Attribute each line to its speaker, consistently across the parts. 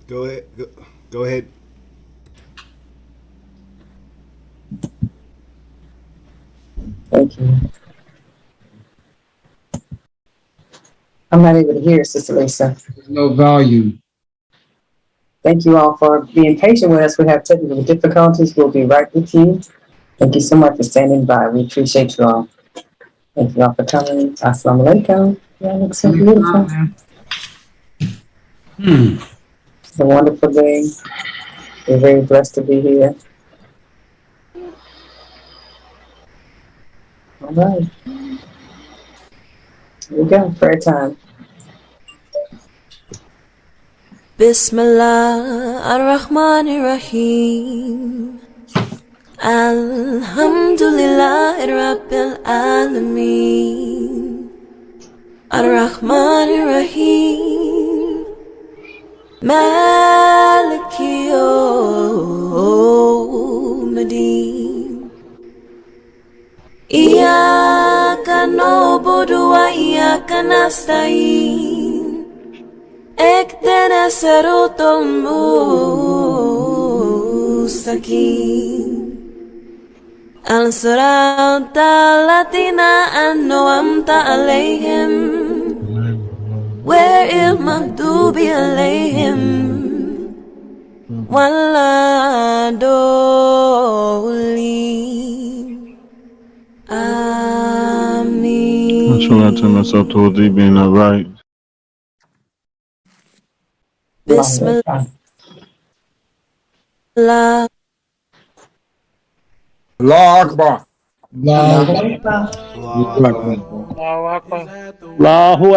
Speaker 1: Go ahead. Go ahead.
Speaker 2: Thank you. I'm not able to hear, Sister Lisa.
Speaker 3: There's no value.
Speaker 2: Thank you all for being patient with us. We have technical difficulties. We'll be right with you. Thank you so much for standing by. We appreciate you all. Thank you all for coming. Assalamu alaikum. Y'all look so beautiful. It's a wonderful day. We're very blessed to be here. All right. Here we go. Prayer time.
Speaker 4: Bismillah ar-Rahman ar-Rahim. Alhamdulillah Rabbil Alameen. Ar-Rahman ar-Rahim. Maliki yawmiddin. Iyyaka na'budu wa iyyaka nasta'in. اهدنا الصراط المستقيم الصراط الذين أنعمت عليهم غير المغضوب عليهم ولا الضالين آمين.
Speaker 5: I try to turn myself towards thee being upright.
Speaker 4: Bismillah.
Speaker 3: Allahu Akbar. Allahu Akbar.
Speaker 5: Allahu Akbar.
Speaker 3: Allahu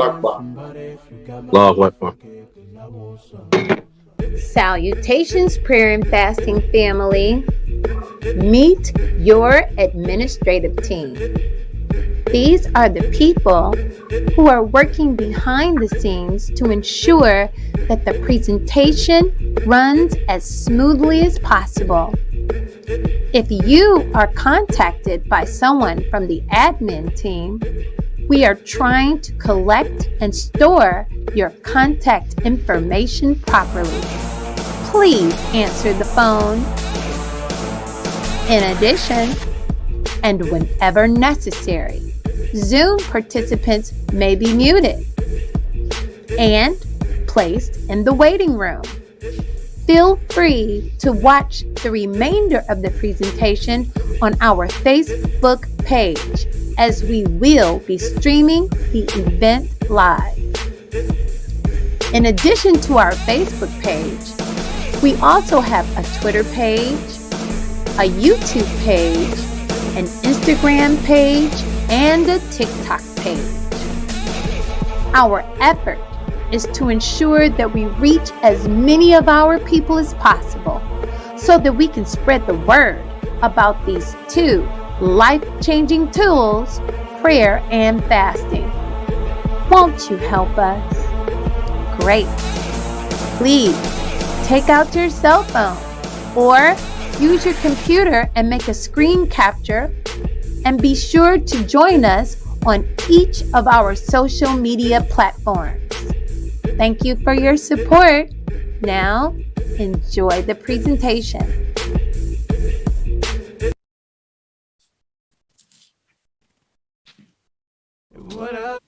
Speaker 3: Akbar.
Speaker 5: Allahu Akbar.
Speaker 6: Salutations, prayer and fasting family. Meet your administrative team. These are the people who are working behind the scenes to ensure that the presentation runs as smoothly as possible. If you are contacted by someone from the admin team, we are trying to collect and store your contact information properly. Please answer the phone. In addition, and whenever necessary, Zoom participants may be muted and placed in the waiting room. Feel free to watch the remainder of the presentation on our Facebook page, as we will be streaming the event live. In addition to our Facebook page, we also have a Twitter page, a YouTube page, an Instagram page, and a TikTok page. Our effort is to ensure that we reach as many of our people as possible so that we can spread the word about these two life-changing tools, prayer and fasting. Won't you help us? Great. Please take out your cell phone or use your computer and make a screen capture, and be sure to join us on each of our social media platforms. Thank you for your support. Now, enjoy the presentation.
Speaker 7: What up?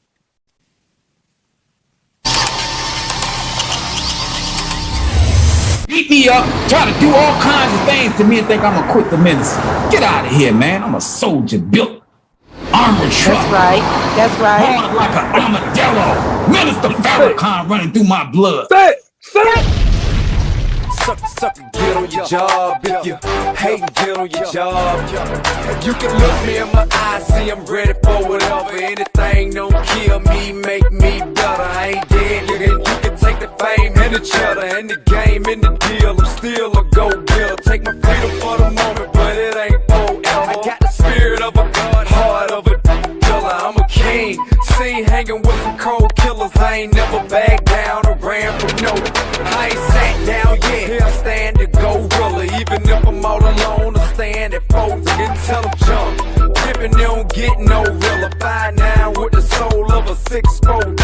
Speaker 8: Beat me up, try to do all kinds of things to me and think I'm gonna quit the ministry. Get out of here, man. I'm a soldier built armored truck.
Speaker 9: That's right. That's right.
Speaker 8: Hard like an armadillo. Minister Farrakhan running through my blood.
Speaker 9: Say it.
Speaker 7: Suck, get on your job. If you hate, get on your job. You can look me in my eyes, see I'm ready for whatever. Anything don't kill me, make me better. I ain't dead, you can take the fame and the cheddar and the game and the deal. I'm still a go-getter. Take my freedom for the moment, but it ain't forever. I got the spirit of a god, heart of a killer. I'm a king, seen hanging with some cold killers. I ain't never backed down or ran from no. I ain't sat down yet. Here I stand the gorilla. Even if I'm all alone, I stand at folks and tell them jump. Tipping, they don't get no realer. 5'9" with the soul of a 6'4".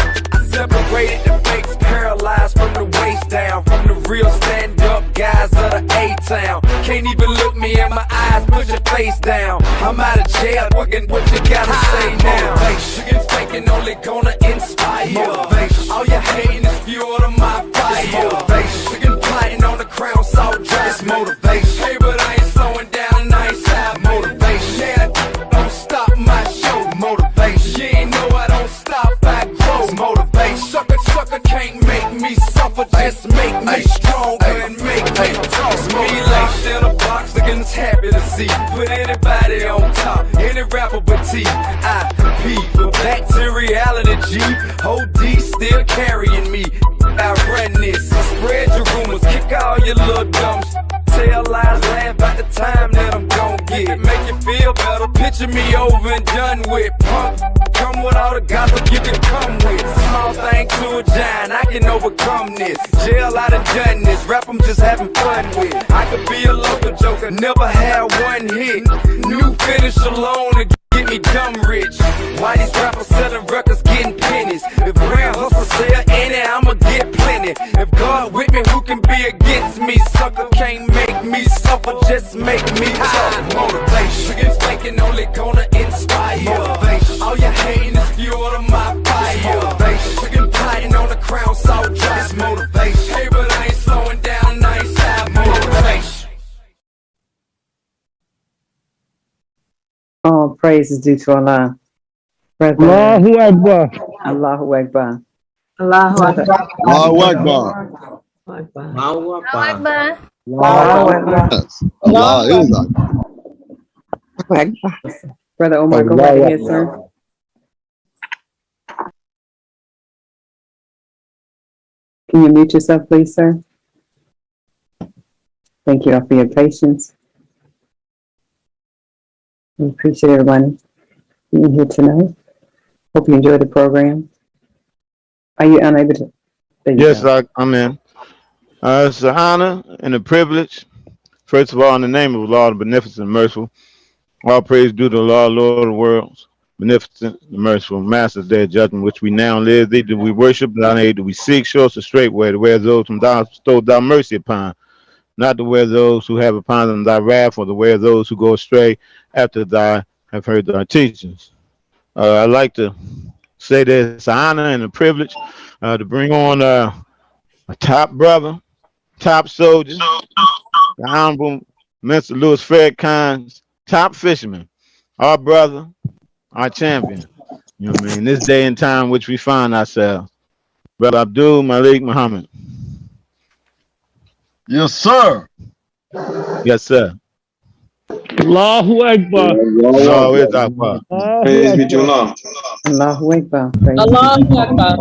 Speaker 7: Separated the fakes, paralyzed from the waist down. From the real stand-up guys of the A-town. Can't even look me in my eyes, put your face down. I'm out of jail, what you gotta say now? Motivation, faking only gonna inspire. Motivation, all your hating is fuel to my fire. Motivation, plotting on the crown, so just motivation. Hey, but I ain't slowing down and I ain't stop. Motivation, yeah, don't stop my show. Motivation, you ain't know I don't stop, I grow. Motivation, sucker can't make me suffer, just make me stronger and make me tough. Me laced in a box, against happy to see. Put anybody on top, any rapper but T.I.P. But back to reality, G. OD still carrying me. I run this, spread your rumors, kick all your little dumb tell lies, laugh about the time that I'm gon' get. Make you feel better, picture me over and done with. Punk, come with all the gossip you can come with. Small thing to a giant, I can overcome this. Jail, I done this, rap I'm just having fun with. I could be a local joker, never had one hit. New finish alone to get me dumb rich. Why these rappers selling records getting pennies? If real hustle sell any, I'ma get plenty. If God with me, who can be against me? Sucker can't make me suffer, just make me tough. Motivation, thinking only gonna inspire. Motivation, all your hating is fuel to my fire. Motivation, plotting on the crown, so just motivation. Hey, but I ain't slowing down, I ain't stop. Motivation.
Speaker 2: All praise is due to Allah. Brother,
Speaker 5: Allahu Akbar.
Speaker 2: Allahu Akbar.
Speaker 9: Allahu Akbar.
Speaker 1: Allahu Akbar.
Speaker 3: Allahu
Speaker 6: Akbar.
Speaker 2: Allahu Akbar.
Speaker 1: Yes. Allah is Akbar.
Speaker 2: Brother Omar, go right ahead, sir. Can you mute yourself, please, sir? Thank you all for your patience. We appreciate everyone being here tonight. Hope you enjoyed the program. Are you unable to? There you
Speaker 5: Yes,
Speaker 2: go.
Speaker 5: I'm in. It's an honor and a privilege. First of all, in the name of Allah, the Beneficent and Merciful, all praise due to Allah, Lord of the worlds, Beneficent and Merciful, Master of their judgment, which we now live. Thee do we worship, thou aid do we seek, show us the straight way, to where those whom thou hast bestowed thy mercy upon, not to where those who have upon them thy wrath, or to where those who go astray after thy have heard thy teachings. I'd like to say that it's an honor and a privilege to bring on a top brother, top soldier, the Honorable Mr. Louis Farrakhan's top fisherman, our brother, our champion. You know what I mean? This day and time which we find ourselves. Brother Abdul Malik Muhammad.
Speaker 1: Yes, sir.
Speaker 5: Yes, sir. Allahu Akbar. Allahu Akbar.
Speaker 3: Praise be to Allah.
Speaker 2: Allahu Akbar. Praise
Speaker 9: Allahu Akbar.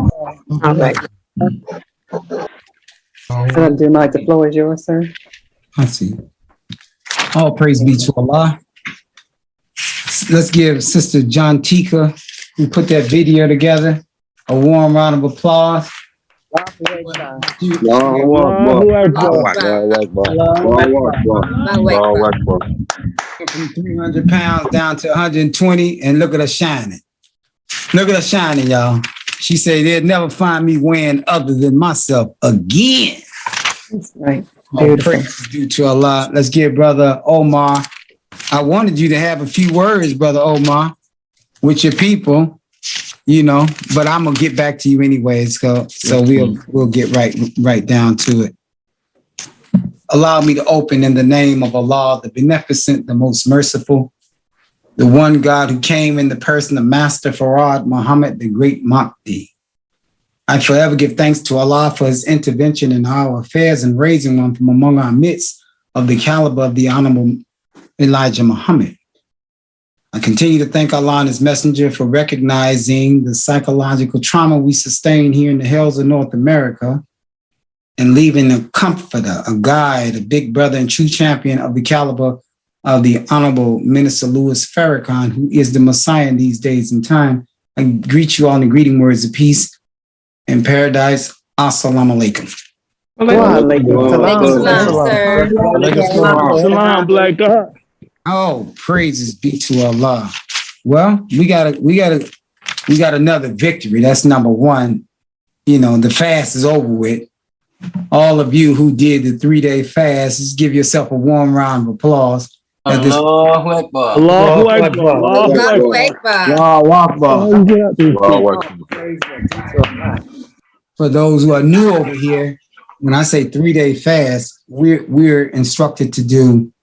Speaker 2: Brother Abdul Malik, the floor is yours, sir.
Speaker 8: I see. All praise be to Allah. Let's give Sister John Tika, who put that video together, a warm round of applause.
Speaker 1: Allahu Akbar. Allahu Akbar.
Speaker 8: From 300 pounds down to 120, and look at her shining. Look at her shining, y'all. She said they'll never find me weighing other than myself again.
Speaker 2: That's right.
Speaker 8: All
Speaker 2: Beautiful.
Speaker 8: praise due to Allah. Let's give Brother Omar. I wanted you to have a few words, Brother Omar, with your people, you know, but I'm gonna get back to you anyways. So we'll get right down to it. Allow me to open in the name of Allah, the Beneficent, the Most Merciful, the one God who came in the person of Master Farad Muhammad, the Great Mahdi. I forever give thanks to Allah for his intervention in our affairs and raising one from among our midst of the caliber of the Honorable Elijah Muhammad. I continue to thank Allah and his messenger for recognizing the psychological trauma we sustain here in the hills of North America and leaving a comforter, a guide, a big brother and true champion of the caliber of the Honorable Minister Louis Farrakhan, who is the Messiah in these days and time. I greet you all in the greeting words of peace and paradise. Assalamu alaikum.
Speaker 5: Salam, black God.
Speaker 8: Oh, praises be to Allah. Well, we got another victory. That's number one. the fast is over with. All of you who did the 3-day fast, just give yourself a warm round of applause.
Speaker 1: Allahu Akbar.
Speaker 5: Allahu Akbar.
Speaker 1: Allahu Akbar.
Speaker 8: For those who are new over here, when I say 3-day fast, we're instructed to do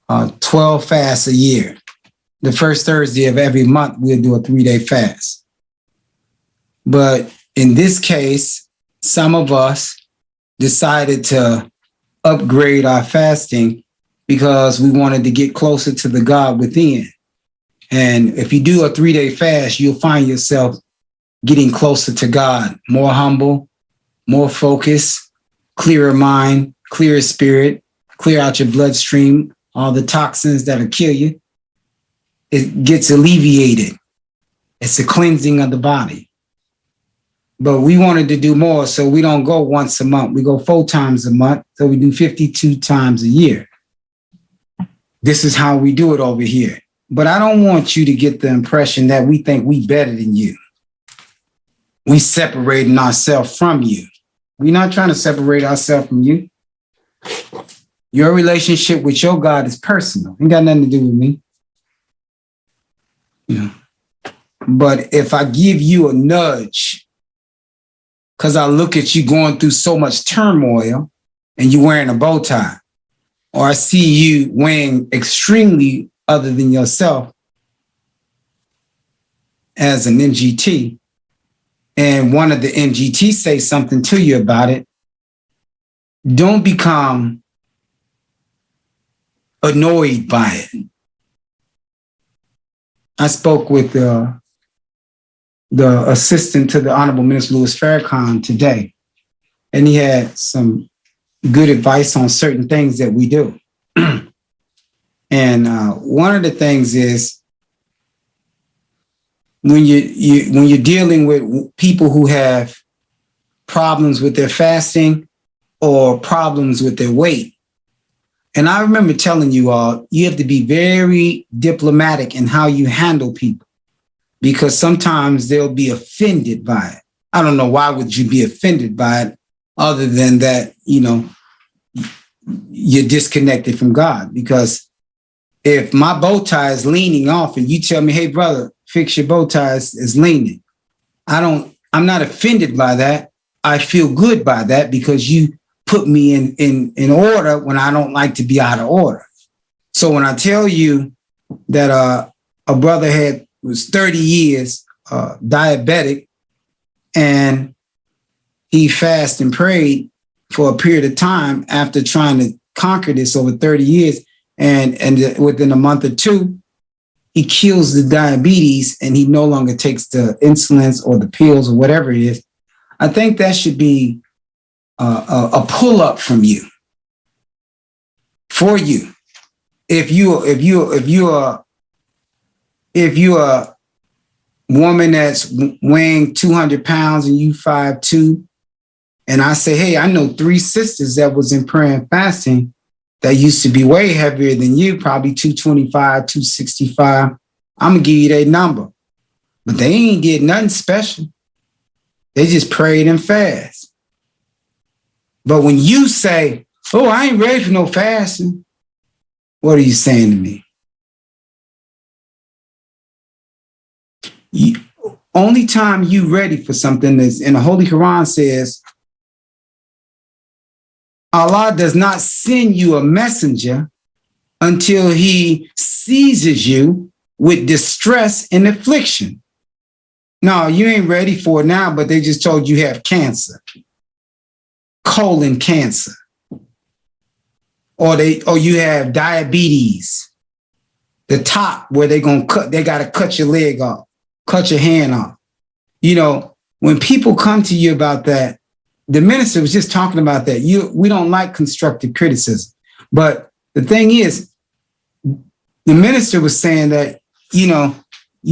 Speaker 8: 12 fasts a year. The first Thursday of every month, we'll do a 3-day fast. But in this case, some of us decided to upgrade our fasting because we wanted to get closer to the God within. And if you do a 3-day fast, you'll find yourself getting closer to God, more humble, more focused, clearer mind, clearer spirit, clear out your bloodstream, all the toxins that'll kill you. It gets alleviated. It's a cleansing of the body. But we wanted to do more, so we don't go once a month. We go 4 times a month, so we do 52 times a year. This is how we do it over here. But I don't want you to get the impression that we think we better than you. We separating ourselves from you. We're not trying to separate ourselves from you. Your relationship with your God is personal. Ain't got nothing to do with me. But if I give you a nudge, because I look at you going through so much turmoil and you wearing a bow tie, or I see you weighing extremely other than yourself as an MGT, and one of the MGT say something to you about it, don't become annoyed by it. I spoke with the assistant to the Honorable Minister Louis Farrakhan today, and he had some good advice on certain things that we do. And one of the things is when you're dealing with people who have problems with their fasting or problems with their weight. And I remember telling you all, you have to be very diplomatic in how you handle people, because sometimes they'll be offended by it. I don't know why would you be offended by it other than that, you're disconnected from God. Because if my bow tie is leaning off and you tell me, hey, brother, fix your bow tie, is leaning. I'm not offended by that. I feel good by that because you put me in order when I don't like to be out of order. So when I tell you that a brother was 30 years diabetic and he fasted and prayed for a period of time after trying to conquer this over 30 years, and within a month or 2, he kills the diabetes and he no longer takes the insulins or the pills or whatever it is. I think that should be a pull up from you, for you. If you're a woman that's weighing 200 pounds and you 5'2", and I say, hey, I know 3 sisters that was in prayer and fasting that used to be way heavier than you, probably 225, 265. I'm gonna give you their number, but they ain't did nothing special. They just prayed and fast. But when you say, oh, I ain't ready for no fasting, what are you saying to me? Only time you ready for something is in the Holy Quran says, Allah does not send you a messenger until he seizes you with distress and affliction. No, you ain't ready for it now, but they just told you have cancer, colon cancer, or you have diabetes, the top where they got to cut your leg off, cut your hand off. When people come to you about that, the minister was just talking about that. We don't like constructive criticism. But the thing is, the minister was saying that, you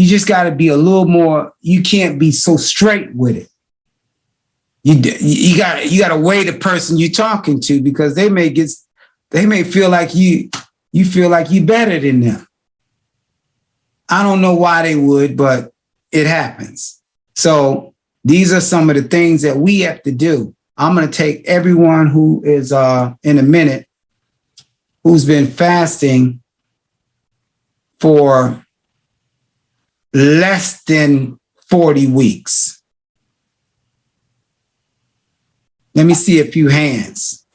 Speaker 8: just got to be a little more, you can't be so straight with it. You got to weigh the person you're talking to, because they may feel like you feel like you better than them. I don't know why they would, but it happens. So these are some of the things that we have to do. I'm going to take everyone who is in a minute, who's been fasting for less than 40 weeks. Let me see a few hands.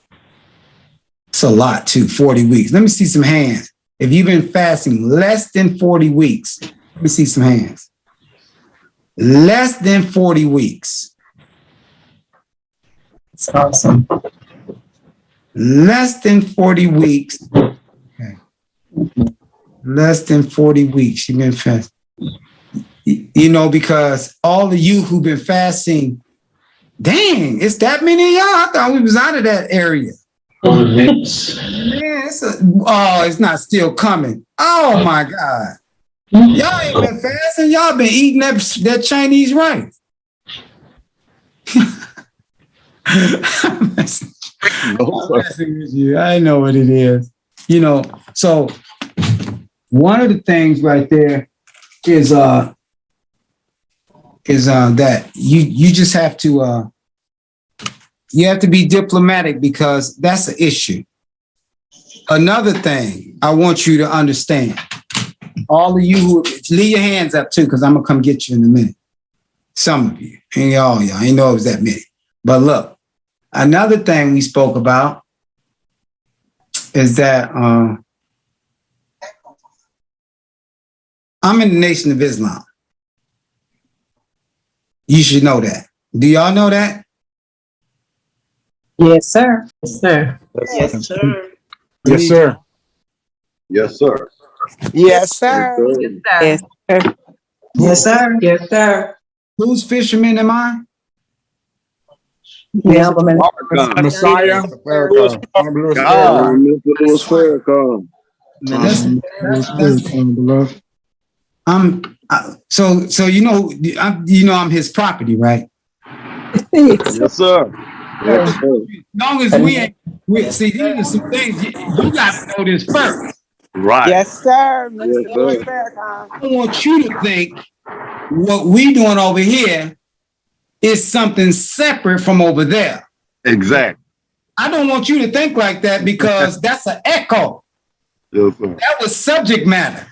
Speaker 8: It's a lot too, 40 weeks. Let me see some hands. If you've been fasting less than 40 weeks, let me see some hands. Less than 40 weeks.
Speaker 2: It's awesome.
Speaker 8: Less than 40 weeks. Okay. Less than 40 weeks you've been fasting. You know, because all of you who've been fasting, dang, it's that many of y'all. I thought we was out of that area. Man, it's not still coming. Oh my God. Y'all ain't been fasting. Y'all been eating that Chinese rice. I'm messing with you. I know what it is. You know, so one of the things right there is that you just have to you have to be diplomatic because that's an issue. Another thing I want you to understand, all of you who leave your hands up too, because I'm gonna come get you in a minute. Some of you, ain't all y'all, I ain't know it was that many. But look, another thing we spoke about is that I'm in the Nation of Islam. You should know that. Do y'all know that?
Speaker 2: Yes, sir.
Speaker 9: Yes, sir.
Speaker 3: Yes, sir.
Speaker 5: Yes, sir.
Speaker 3: Yes, sir.
Speaker 10: Yes, sir.
Speaker 9: Yes, sir.
Speaker 2: Yes, sir.
Speaker 9: Yes, sir.
Speaker 8: Whose fisherman am I?
Speaker 2: Yeah, but
Speaker 5: Messiah.
Speaker 8: So I'm his property, right?
Speaker 3: Yes, sir. Yes, sir.
Speaker 8: As long as see, these are some things you got to know this first.
Speaker 3: Right.
Speaker 10: Yes, sir.
Speaker 3: Yes, sir.
Speaker 8: I don't want you to think what we doing over here is something separate from over there.
Speaker 3: Exactly.
Speaker 8: I don't want you to think like that because that's an echo.
Speaker 3: Yes, sir.
Speaker 8: That was subject matter.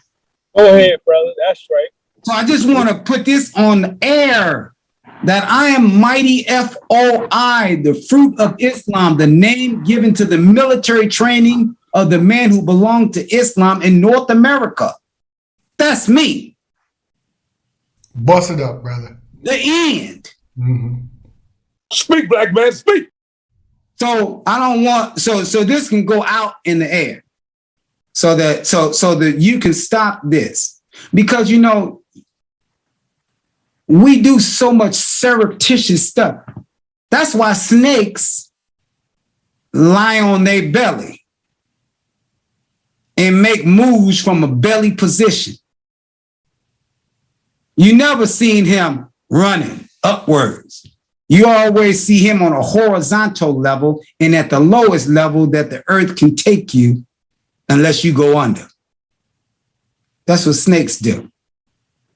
Speaker 5: Go ahead, brother. That's right.
Speaker 8: So I just want to put this on the air that I am Mighty FOI, the fruit of Islam, the name given to the military training of the men who belong to Islam in North America. That's me.
Speaker 11: Bust it up, brother.
Speaker 8: The end.
Speaker 11: Mm-hmm.
Speaker 5: Speak, black man, speak.
Speaker 8: So I don't want so this can go out in the air. So that you can stop this. Because we do so much surreptitious stuff. That's why snakes lie on their belly and make moves from a belly position. You never seen him running upwards. You always see him on a horizontal level and at the lowest level that the earth can take you unless you go under. That's what snakes do.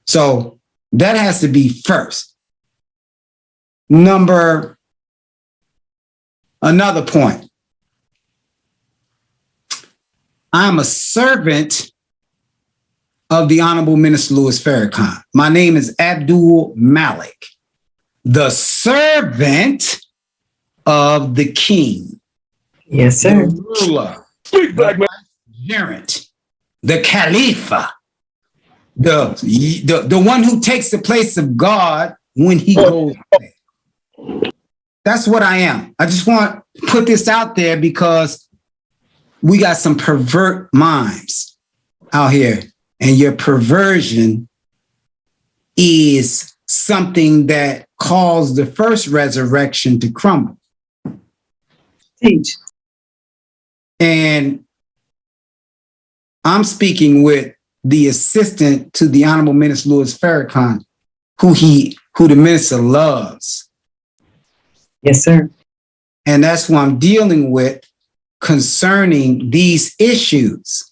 Speaker 8: So that has to be first. Another point. I'm a servant of the Honorable Minister Louis Farrakhan. My name is Abdul Malik, the servant of the king.
Speaker 2: yes, sir.
Speaker 8: The ruler,
Speaker 5: Speak, black man.
Speaker 8: vicegerent, the Khalifa, the one who takes the place of God when he goes away. That's what I am. I just want to put this out there because we got some pervert minds out here, and your perversion is something that caused the first resurrection to crumble.
Speaker 2: Teach.
Speaker 8: And I'm speaking with the assistant to the Honorable Minister Louis Farrakhan, who the minister loves.
Speaker 2: Yes, sir.
Speaker 8: And that's what I'm dealing with concerning these issues.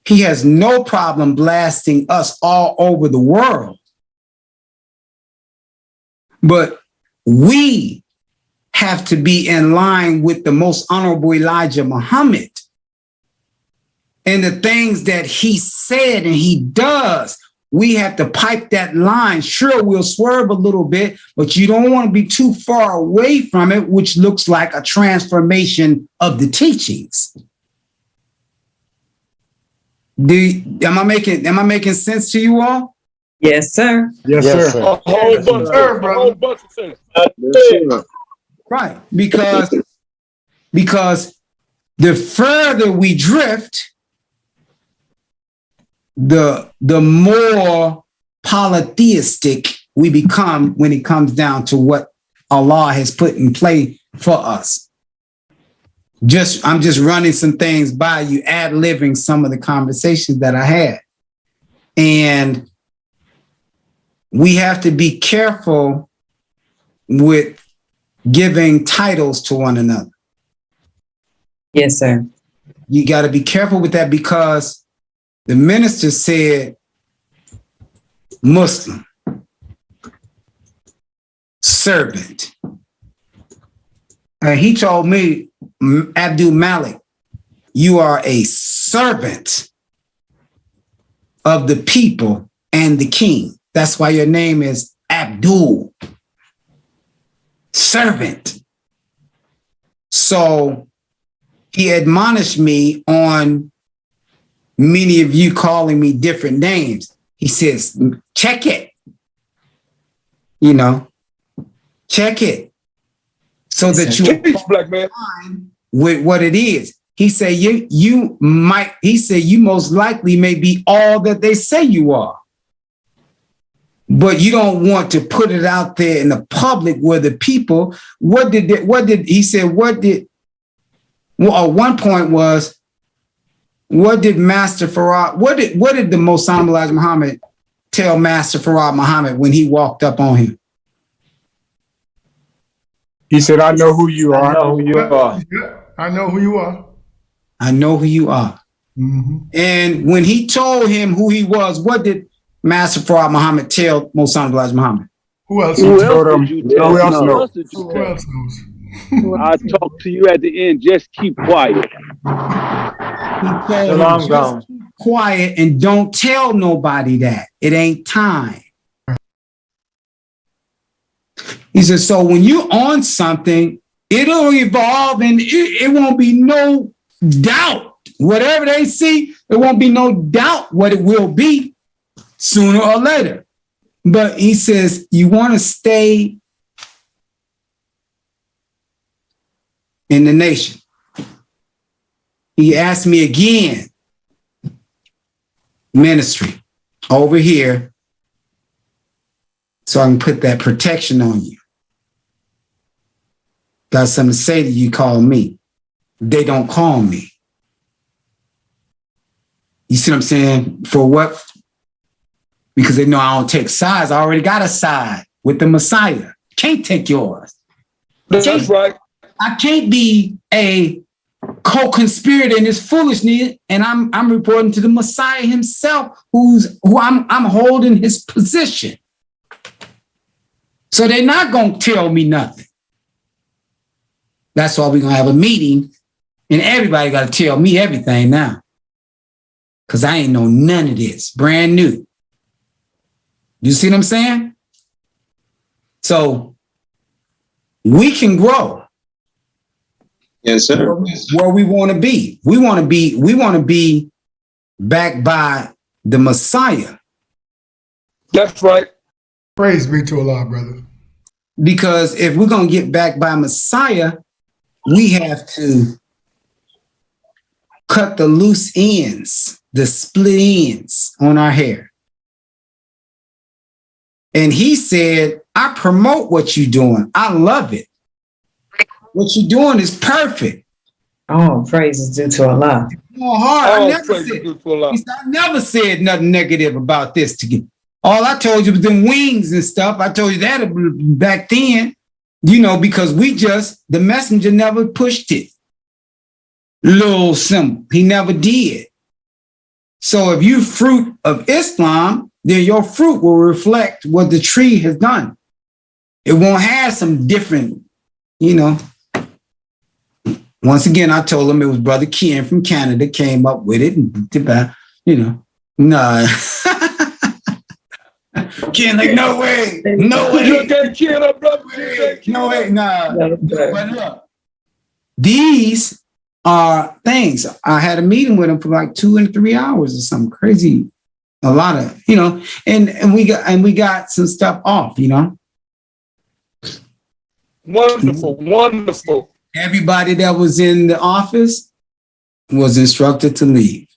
Speaker 8: He has no problem blasting us all over the world. But we have to be in line with the most honorable Elijah Muhammad and the things that he said and he does. We have to pipe that line. Sure, we'll swerve a little bit, but you don't want to be too far away from it, which looks like a transformation of the teachings. Am I making sense to you all?
Speaker 2: Yes, sir.
Speaker 11: Yes,
Speaker 3: Yes,
Speaker 11: sir.
Speaker 3: sir.
Speaker 11: Yes, sir, brother.
Speaker 3: Yes, sir.
Speaker 8: Right. Because the further we drift, the more polytheistic we become when it comes down to what Allah has put in play for us. I'm just running some things by you, ad-libbing some of the conversations that I had. And we have to be careful with giving titles to one another.
Speaker 2: Yes, sir.
Speaker 8: You got to be careful with that because the minister said Muslim, servant. And he told me, Abdul Malik, you are a servant of the people and the king. That's why your name is Abdul, servant. So he admonished me on many of you calling me different names. He says, check it. Check it. So that you
Speaker 10: black man.
Speaker 8: with what it is. He said, you most likely may be all that they say you are. But you don't want to put it out there in the public where the people, one point was, what did Master Farad, what did the Most Honorable Elijah Muhammad tell Master Farad Muhammad when he walked up on him?
Speaker 10: He said, I know who you are.
Speaker 11: I know who you are. I know who you are.
Speaker 8: I know who you are.
Speaker 11: Mm-hmm.
Speaker 8: And when he told him who he was, what did Master Farad Muhammad tell Most Honorable Elijah Muhammad?
Speaker 11: Who else?
Speaker 10: Who else knows?
Speaker 11: Who else knows?
Speaker 10: I talk to you at the end. Just keep quiet.
Speaker 8: He told him, just keep quiet and don't tell nobody that. It ain't time. He said, so when you're on something, it'll evolve and it won't be no doubt. Whatever they see, it won't be no doubt what it will be sooner or later. But he says, you want to stay in the nation. He asked me again, ministry over here, so I can put that protection on you. Got something to say to you, call me. They don't call me. You see what I'm saying? For what? Because they know I don't take sides. I already got a side with the Messiah. Can't take yours.
Speaker 10: That's right.
Speaker 8: I can't be a co-conspirator in this foolishness, and I'm reporting to the Messiah himself, who I'm holding his position. So they're not gonna tell me nothing. That's why we're gonna have a meeting, and everybody gotta tell me everything now. Because I ain't know none of this. Brand new. You see what I'm saying? So we can grow.
Speaker 1: Yes, sir.
Speaker 8: Where we want to be. We want to be backed by the Messiah.
Speaker 10: That's right.
Speaker 11: Praise be to Allah, brother.
Speaker 8: Because if we're going to get backed by Messiah, we have to cut the loose ends, the split ends on our hair. And he said, I promote what you're doing. I love it. What you're doing is perfect.
Speaker 2: Oh, praise is due to Allah.
Speaker 8: I never said nothing negative about this to you. All I told you was them wings and stuff. I told you that back then, because the messenger never pushed it. Little simple. He never did. So if you fruit of Islam, then your fruit will reflect what the tree has done. it won't have some different, you know. Once again, I told him it was Brother Ken from Canada came up with it, and you know, nah. Ken, like, no way, no way.
Speaker 10: You got Ken up, brother.
Speaker 8: No way, nah. But look, these are things. I had a meeting with him for like 2 and 3 hours or something crazy. A lot of, you know, and we got some stuff off, you know.
Speaker 10: Wonderful, wonderful.
Speaker 8: Everybody that was in the office was instructed to leave.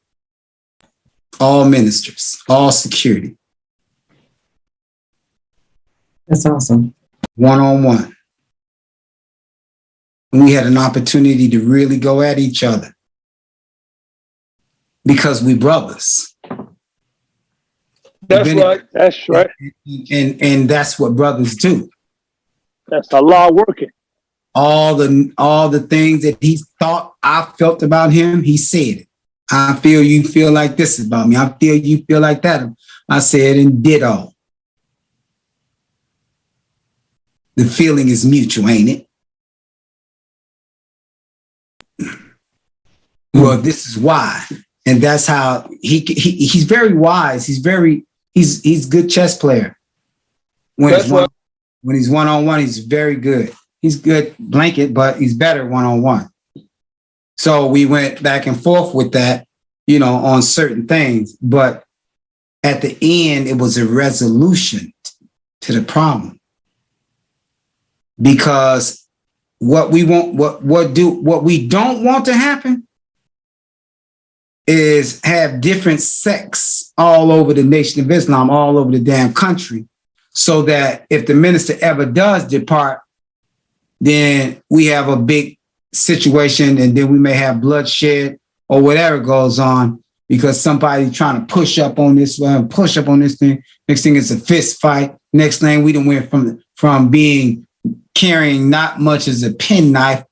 Speaker 8: All ministers, all security.
Speaker 2: That's awesome.
Speaker 8: One-on-one. We had an opportunity to really go at each other because we brothers.
Speaker 10: That's right. That's right.
Speaker 8: And that's what brothers do.
Speaker 10: That's Allah working.
Speaker 8: All the things that he thought I felt about him, he said it. I feel you feel like this about me. I feel you feel like that. I said and did all. The feeling is mutual, ain't it? Well, this is why. And that's how he's very wise. He's good chess player. When he's one-on-one, he's very good. He's good blanket, but he's better one-on-one. So we went back and forth with that, you know, on certain things. But at the end, it was a resolution to the problem. Because what we don't want to happen is have different sects all over the Nation of Islam, all over the damn country, so that if the minister ever does depart, then we have a big situation, and then we may have bloodshed or whatever goes on because somebody trying to push up on this one, push up on this thing. Next thing it's a fist fight. Next thing we done went from being carrying not much as a penknife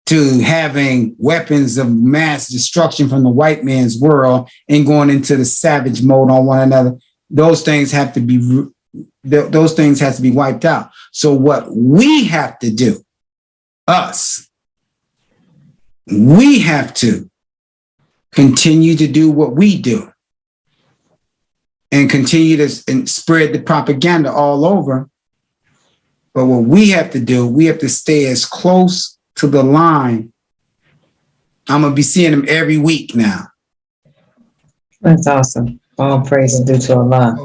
Speaker 8: to having weapons of mass destruction from the white man's world and going into the savage mode on one another. Those things have to be wiped out. So what we have to do, we have to continue to do what we do and continue to spread the propaganda all over. But what we have to do, we have to stay as close to the line. I'm going to be seeing them every week now.
Speaker 2: That's awesome. All praise is due to Allah.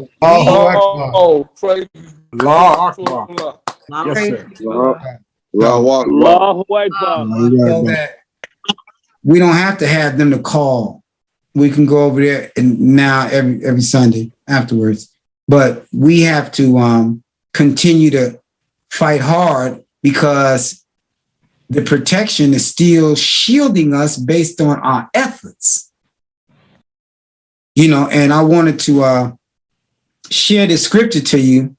Speaker 10: Praise
Speaker 3: Allah Akbar. Yes, sir.
Speaker 10: Allahu Akbar.
Speaker 8: So that we don't have to have them to call. We can go over there and now every Sunday afterwards. But we have to continue to fight hard because the protection is still shielding us based on our efforts. You know, and I wanted to share this scripture to you.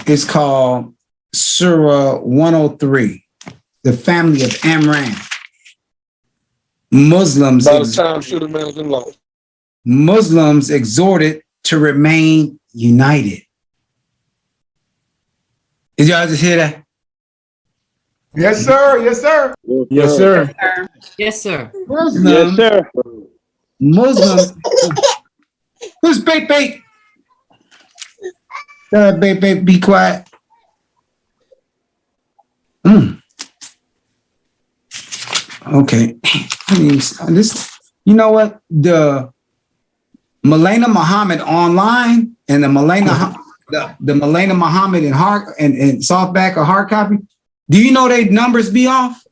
Speaker 8: It's called Surah 103, the family of Amran. Muslims exhorted to remain united. Did y'all just hear that?
Speaker 11: Yes, sir. Yes, sir.
Speaker 3: Yes, sir.
Speaker 9: Yes, sir.
Speaker 10: Yes, sir.
Speaker 8: Muslims. Who's bait? Bait, be quiet. Okay. You know what? The Milena Muhammad online and the Milena Muhammad and softback or hard copy. Do you know they numbers be off?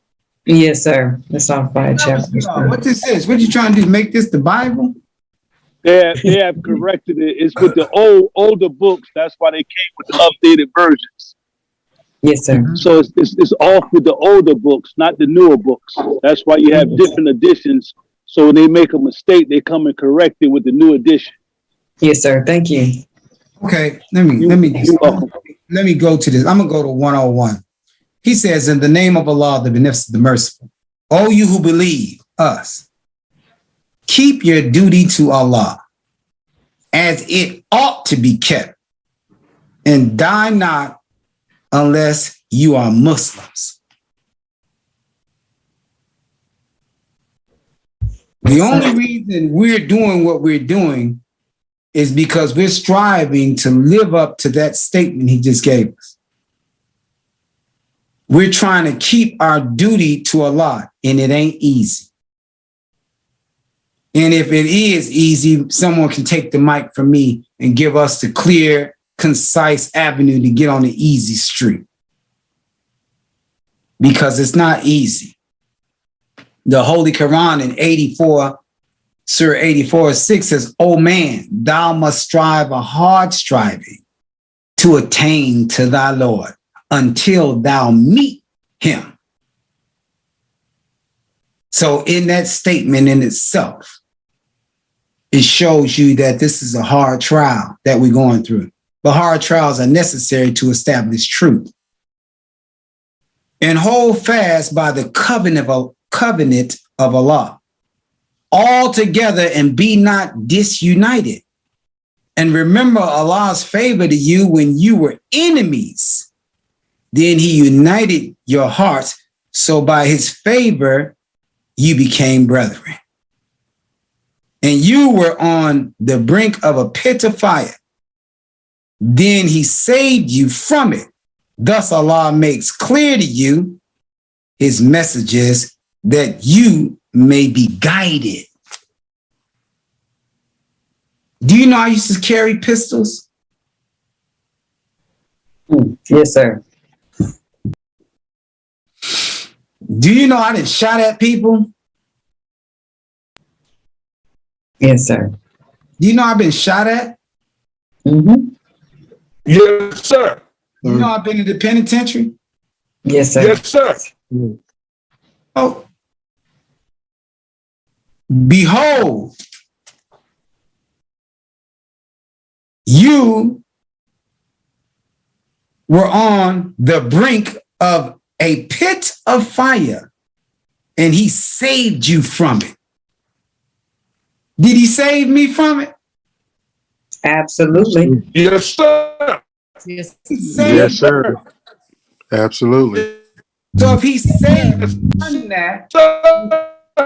Speaker 2: Yes, sir. It's off by a chapter.
Speaker 8: What this is? What you trying to do? Make this the Bible?
Speaker 10: They have corrected it. It's with the older books. That's why they came with the updated versions.
Speaker 2: Yes, sir.
Speaker 10: So it's off with the older books, not the newer books. That's why you have different editions. So when they make a mistake, they come and correct it with the new edition.
Speaker 2: Yes, sir. Thank you.
Speaker 8: Okay, let me go to this. I'm gonna go to 101. He says, in the name of Allah, the Beneficent, the Merciful, all you who believe us, keep your duty to Allah as it ought to be kept, and die not unless you are Muslims. The only reason we're doing what we're doing is because we're striving to live up to that statement he just gave us. We're trying to keep our duty to Allah, and it ain't easy. And if it is easy, someone can take the mic from me and give us the clear, concise avenue to get on the easy street. Because it's not easy. The Holy Quran in 84, Surah 84:6 says, "O man, thou must strive a hard striving to attain to thy Lord until thou meet him." So in that statement in itself, it shows you that this is a hard trial that we're going through. But hard trials are necessary to establish truth. And hold fast by the covenant of Allah, all together, and be not disunited. And remember Allah's favor to you when you were enemies. Then he united your hearts, so by his favor you became brethren. And you were on the brink of a pit of fire. Then he saved you from it. Thus Allah makes clear to you his messages that you may be guided. Do you know I used to carry pistols?
Speaker 2: Yes, sir.
Speaker 8: Do you know I done shot at people?
Speaker 2: Yes, sir.
Speaker 8: Do you know I've been shot at?
Speaker 2: Mm-hmm.
Speaker 3: Yes, sir.
Speaker 8: You know I've been in the penitentiary?
Speaker 2: Yes, sir.
Speaker 3: Yes, sir.
Speaker 8: Oh. Behold, you were on the brink of a pit of fire, and he saved you from it. Did he save me from it?
Speaker 2: Absolutely.
Speaker 3: Yes, sir.
Speaker 2: Yes,
Speaker 8: Yes,
Speaker 3: sir.
Speaker 11: Absolutely.
Speaker 8: So if he saved us from that,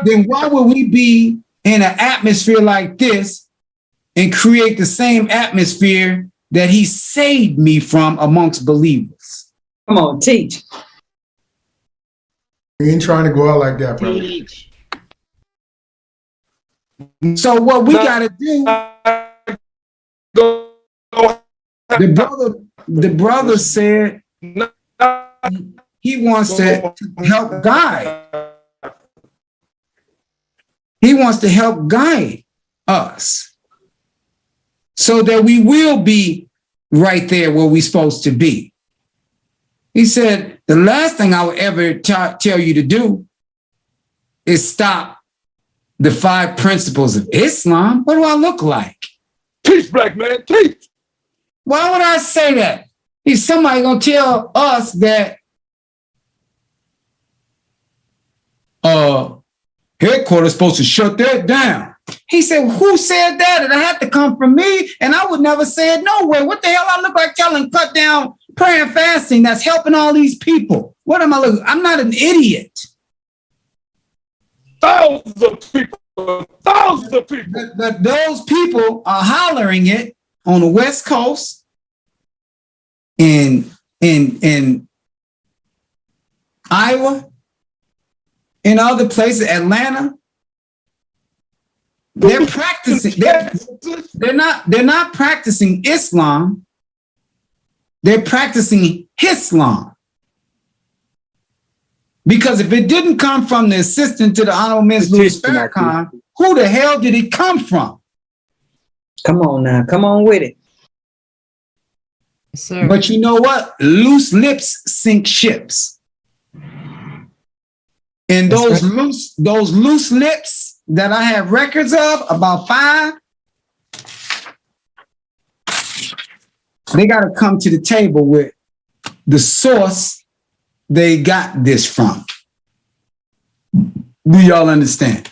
Speaker 8: then why would we be in an atmosphere like this and create the same atmosphere that he saved me from amongst believers?
Speaker 2: Come on, teach.
Speaker 11: We ain't trying to go out like that, brother.
Speaker 8: So what we got to do, the brother said he wants to help guide. He wants to help guide us so that we will be right there where we're supposed to be. He said, the last thing I would ever tell you to do is stop the 5 principles of Islam. What do I look like?
Speaker 3: Teach, black man, teach.
Speaker 8: Why would I say that? Is somebody going to tell us that headquarters supposed to shut that down? He said, who said that? And it had to come from me, and I would never say it nowhere. What the hell I look like telling cut down prayer and fasting that's helping all these people? What am I looking? I'm not an idiot.
Speaker 3: Thousands of people.
Speaker 8: But those people are hollering it on the West Coast, in Iowa, in other places, Atlanta. They're practicing. They're not practicing Islam. They're practicing Hislam. Because if it didn't come from the assistant to the Honorable Ms. Louis Farrakhan, who the hell did it come from?
Speaker 2: Come on now. Come on with it. Yes, sir.
Speaker 8: But you know what? Loose lips sink ships. And those loose lips that I have records of, about 5, they got to come to the table with the source they got this from. Do y'all understand?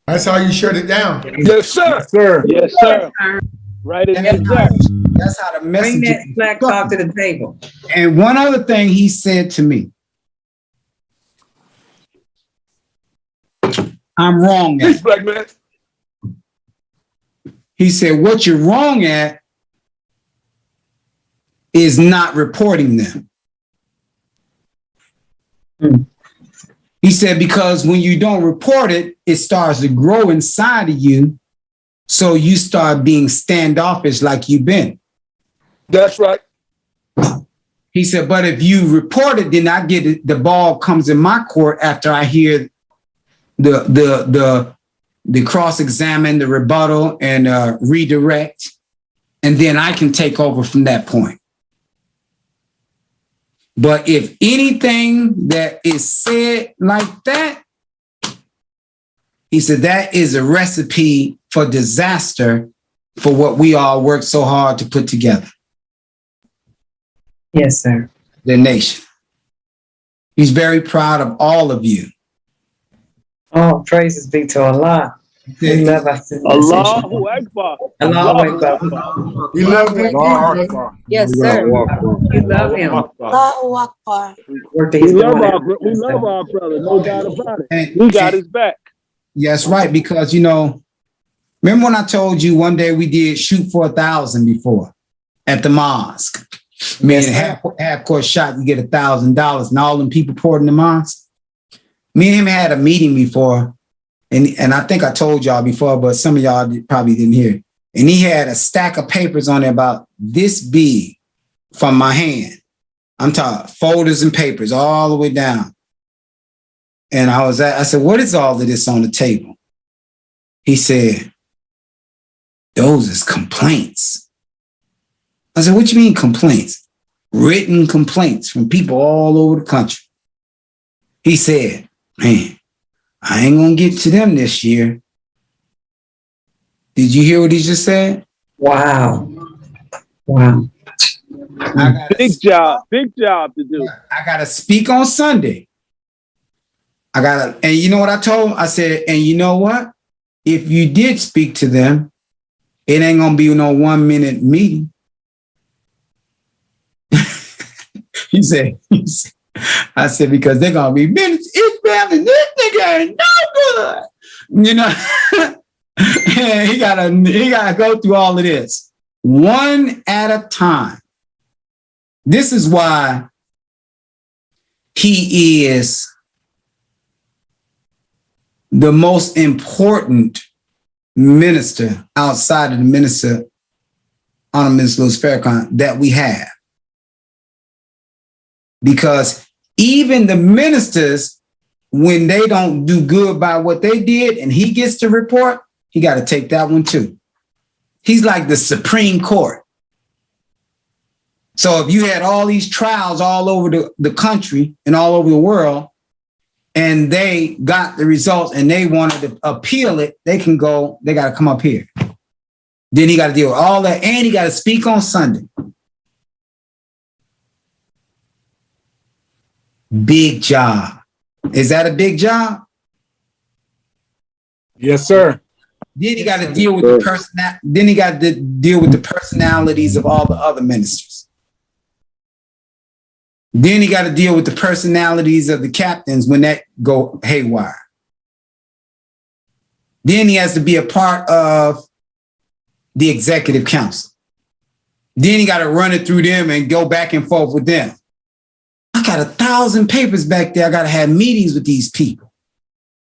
Speaker 11: That's how you shut it down.
Speaker 3: Yes, sir.
Speaker 10: Yes, sir. Right in the jack.
Speaker 8: That's how the
Speaker 2: Bring
Speaker 8: messenger.
Speaker 2: that black talk to the table.
Speaker 8: And one other thing he said to me, I'm wrong
Speaker 3: Peace,
Speaker 8: at.
Speaker 3: black man.
Speaker 8: He said, what you're wrong at is not reporting them. He said, because when you don't report it, it starts to grow inside of you. So you start being standoffish like you've been.
Speaker 3: That's right.
Speaker 8: He said, but if you report it, then I get it. The ball comes in my court after I hear the cross-examine, the rebuttal, and redirect. And then I can take over from that point. But if anything that is said like that, he said, that is a recipe for disaster for what we all worked so hard to put together.
Speaker 2: Yes, sir.
Speaker 8: The nation. He's very proud of all of you.
Speaker 2: Oh, praises be to Allah. We love us.
Speaker 10: Allahu Akbar.
Speaker 2: Allahu Akbar.
Speaker 11: We love him.
Speaker 4: Yes, sir.
Speaker 2: We love him.
Speaker 9: Allahu Akbar.
Speaker 2: Work that
Speaker 10: We
Speaker 2: he's
Speaker 10: love
Speaker 2: doing.
Speaker 10: we love our brother, no doubt about it.
Speaker 8: And-
Speaker 10: We got his back.
Speaker 8: Yes, right. Because, remember when I told you one day we did shoot for 1,000 before at the mosque? Meaning half court shot, you get $1,000, and all them people poured in the mosque. Me and him had a meeting before, and I think I told y'all before, but some of y'all probably didn't hear. And he had a stack of papers on there about this big from my hand. I'm talking folders and papers all the way down. And I said, what is all of this on the table? He said, those is complaints. I said, what you mean complaints? Written complaints from people all over the country. He said, man, I ain't gonna get to them this year. Did you hear what he just said?
Speaker 2: Wow. Wow.
Speaker 10: Big job to do.
Speaker 8: I gotta speak on Sunday. And you know what I told him? I said, and you know what? If you did speak to them, it ain't gonna be no 1 minute meeting. He said, I said, because they're gonna be minutes. It's family. This nigga ain't no good. He gotta go through all of this one at a time. This is why he is the most important minister outside of the minister, Honorable Minister Louis Farrakhan, that we have. Because even the ministers, when they don't do good by what they did and he gets to report, he got to take that one too. He's like the Supreme Court. So if you had all these trials all over the country and all over the world, and they got the results and they wanted to appeal it, they got to come up here. Then he got to deal with all that, and he got to speak on Sunday. Big job. Is that a big job?
Speaker 11: Yes, sir.
Speaker 8: Then he got to deal with the personalities of all the other ministers. Then he got to deal with the personalities of the captains when that go haywire. Then he has to be a part of the executive council. Then he got to run it through them and go back and forth with them. I got 1,000 papers back there. I got to have meetings with these people.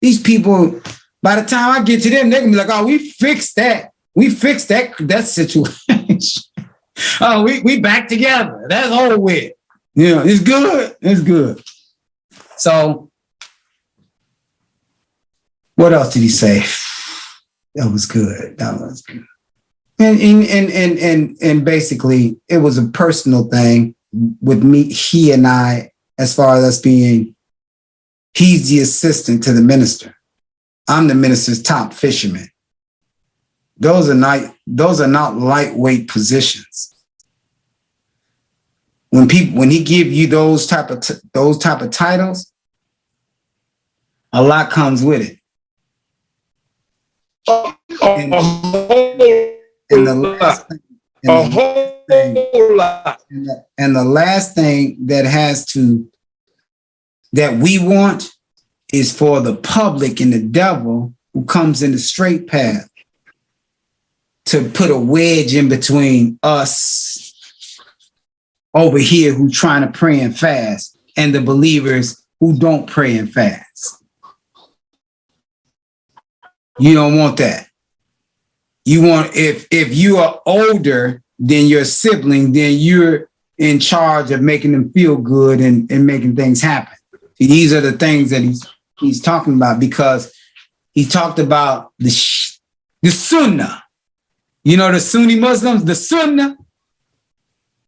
Speaker 8: These people, by the time I get to them, they're going to be like, oh, we fixed that. We fixed that situation. Oh, we back together. That's over with. It's good. It's good. So, what else did he say? That was good. And basically, it was a personal thing with me, he and I, as far as us being, he's the assistant to the minister. I'm the minister's top fisherman. Those are not lightweight positions. When he give you those type of titles, a lot comes with it. And the last thing,
Speaker 3: A whole lot.
Speaker 8: and the last thing that we want is for the public and the devil who comes in the straight path to put a wedge in between us over here who trying to pray and fast and the believers who don't pray and fast. You don't want that. You want, if you are older than your sibling, then you're in charge of making them feel good and making things happen. These are the things that he's talking about, because he talked about the Sunnah. You know, the Sunni Muslims, the Sunnah.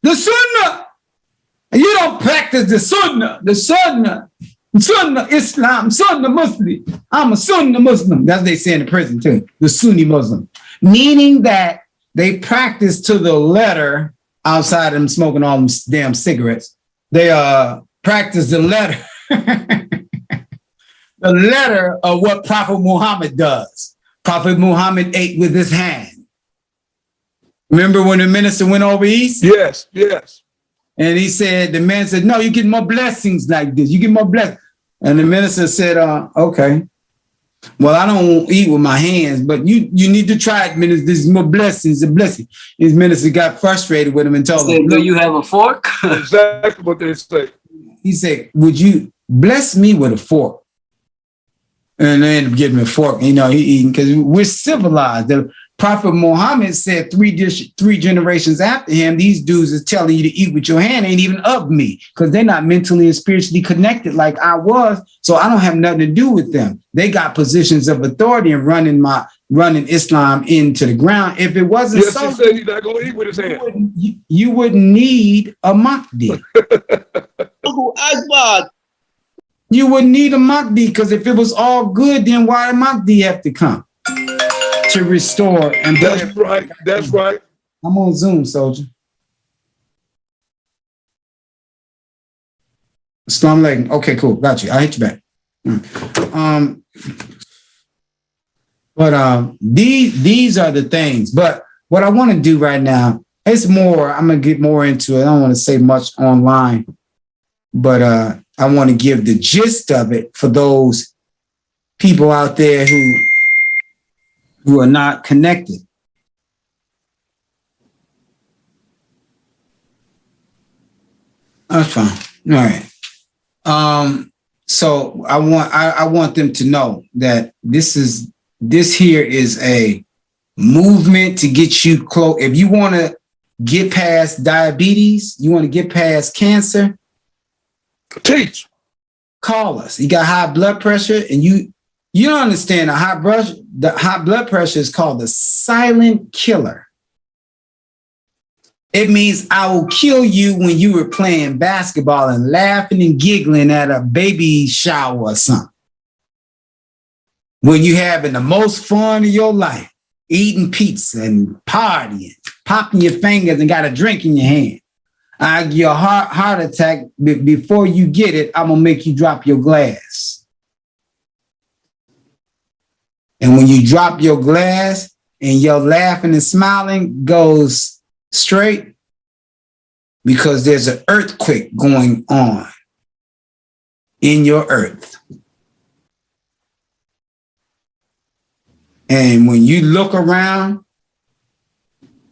Speaker 8: The Sunnah. And you don't practice the Sunnah. The Sunnah. Sunnah Islam, Sunnah Muslim. I'm a Sunnah Muslim. That's what they say in the prison too. The Sunni Muslim. Meaning that they practice to the letter, outside of them smoking all them damn cigarettes. They practice the letter. The letter of what Prophet Muhammad does. Prophet Muhammad ate with his hand. Remember when the minister went over east?
Speaker 3: Yes, yes.
Speaker 8: And he said, the man said, no, you get more blessings like this. You get more blessings. And the minister said, okay. Well, I don't eat with my hands, but you need to try it, minister. There's more blessings, a blessing. His minister got frustrated with him and told him,
Speaker 4: do you have a fork?
Speaker 3: Exactly what they say.
Speaker 8: He said, would you bless me with a fork? And they ended up getting a fork. You know, he eating, because we're civilized. The Prophet Muhammad said three generations after him, these dudes is telling you to eat with your hand ain't even of me, because they're not mentally and spiritually connected like I was. So I don't have nothing to do with them. They got positions of authority and running Islam into the ground. If it wasn't so,
Speaker 3: he said he's not going to eat with his hand.
Speaker 8: You wouldn't need a Mahdi. You wouldn't need a Mahdi, because if it was all good, then why did Mahdi have to come? To restore and build.
Speaker 3: That's right. That's right.
Speaker 8: I'm on Zoom, soldier. Storm Lake. Okay, cool. Got you. I'll hit you back. These are the things. But what I want to do right now, it's more, I'm gonna get more into it. I don't want to say much online, but I want to give the gist of it for those people out there who are not connected. That's fine. All right. So I want them to know that this here is a movement to get you close. If you want to get past diabetes, you want to get past cancer,
Speaker 3: teach.
Speaker 8: Call us. You got high blood pressure, and you don't understand the high blood pressure is called the silent killer. It means I will kill you when you were playing basketball and laughing and giggling at a baby shower or something. When you're having the most fun of your life, eating pizza and partying, popping your fingers and got a drink in your hand. I give you a heart attack. Before you get it, I'm going to make you drop your glass. And when you drop your glass and your laughing and smiling goes straight, because there's an earthquake going on in your earth. And when you look around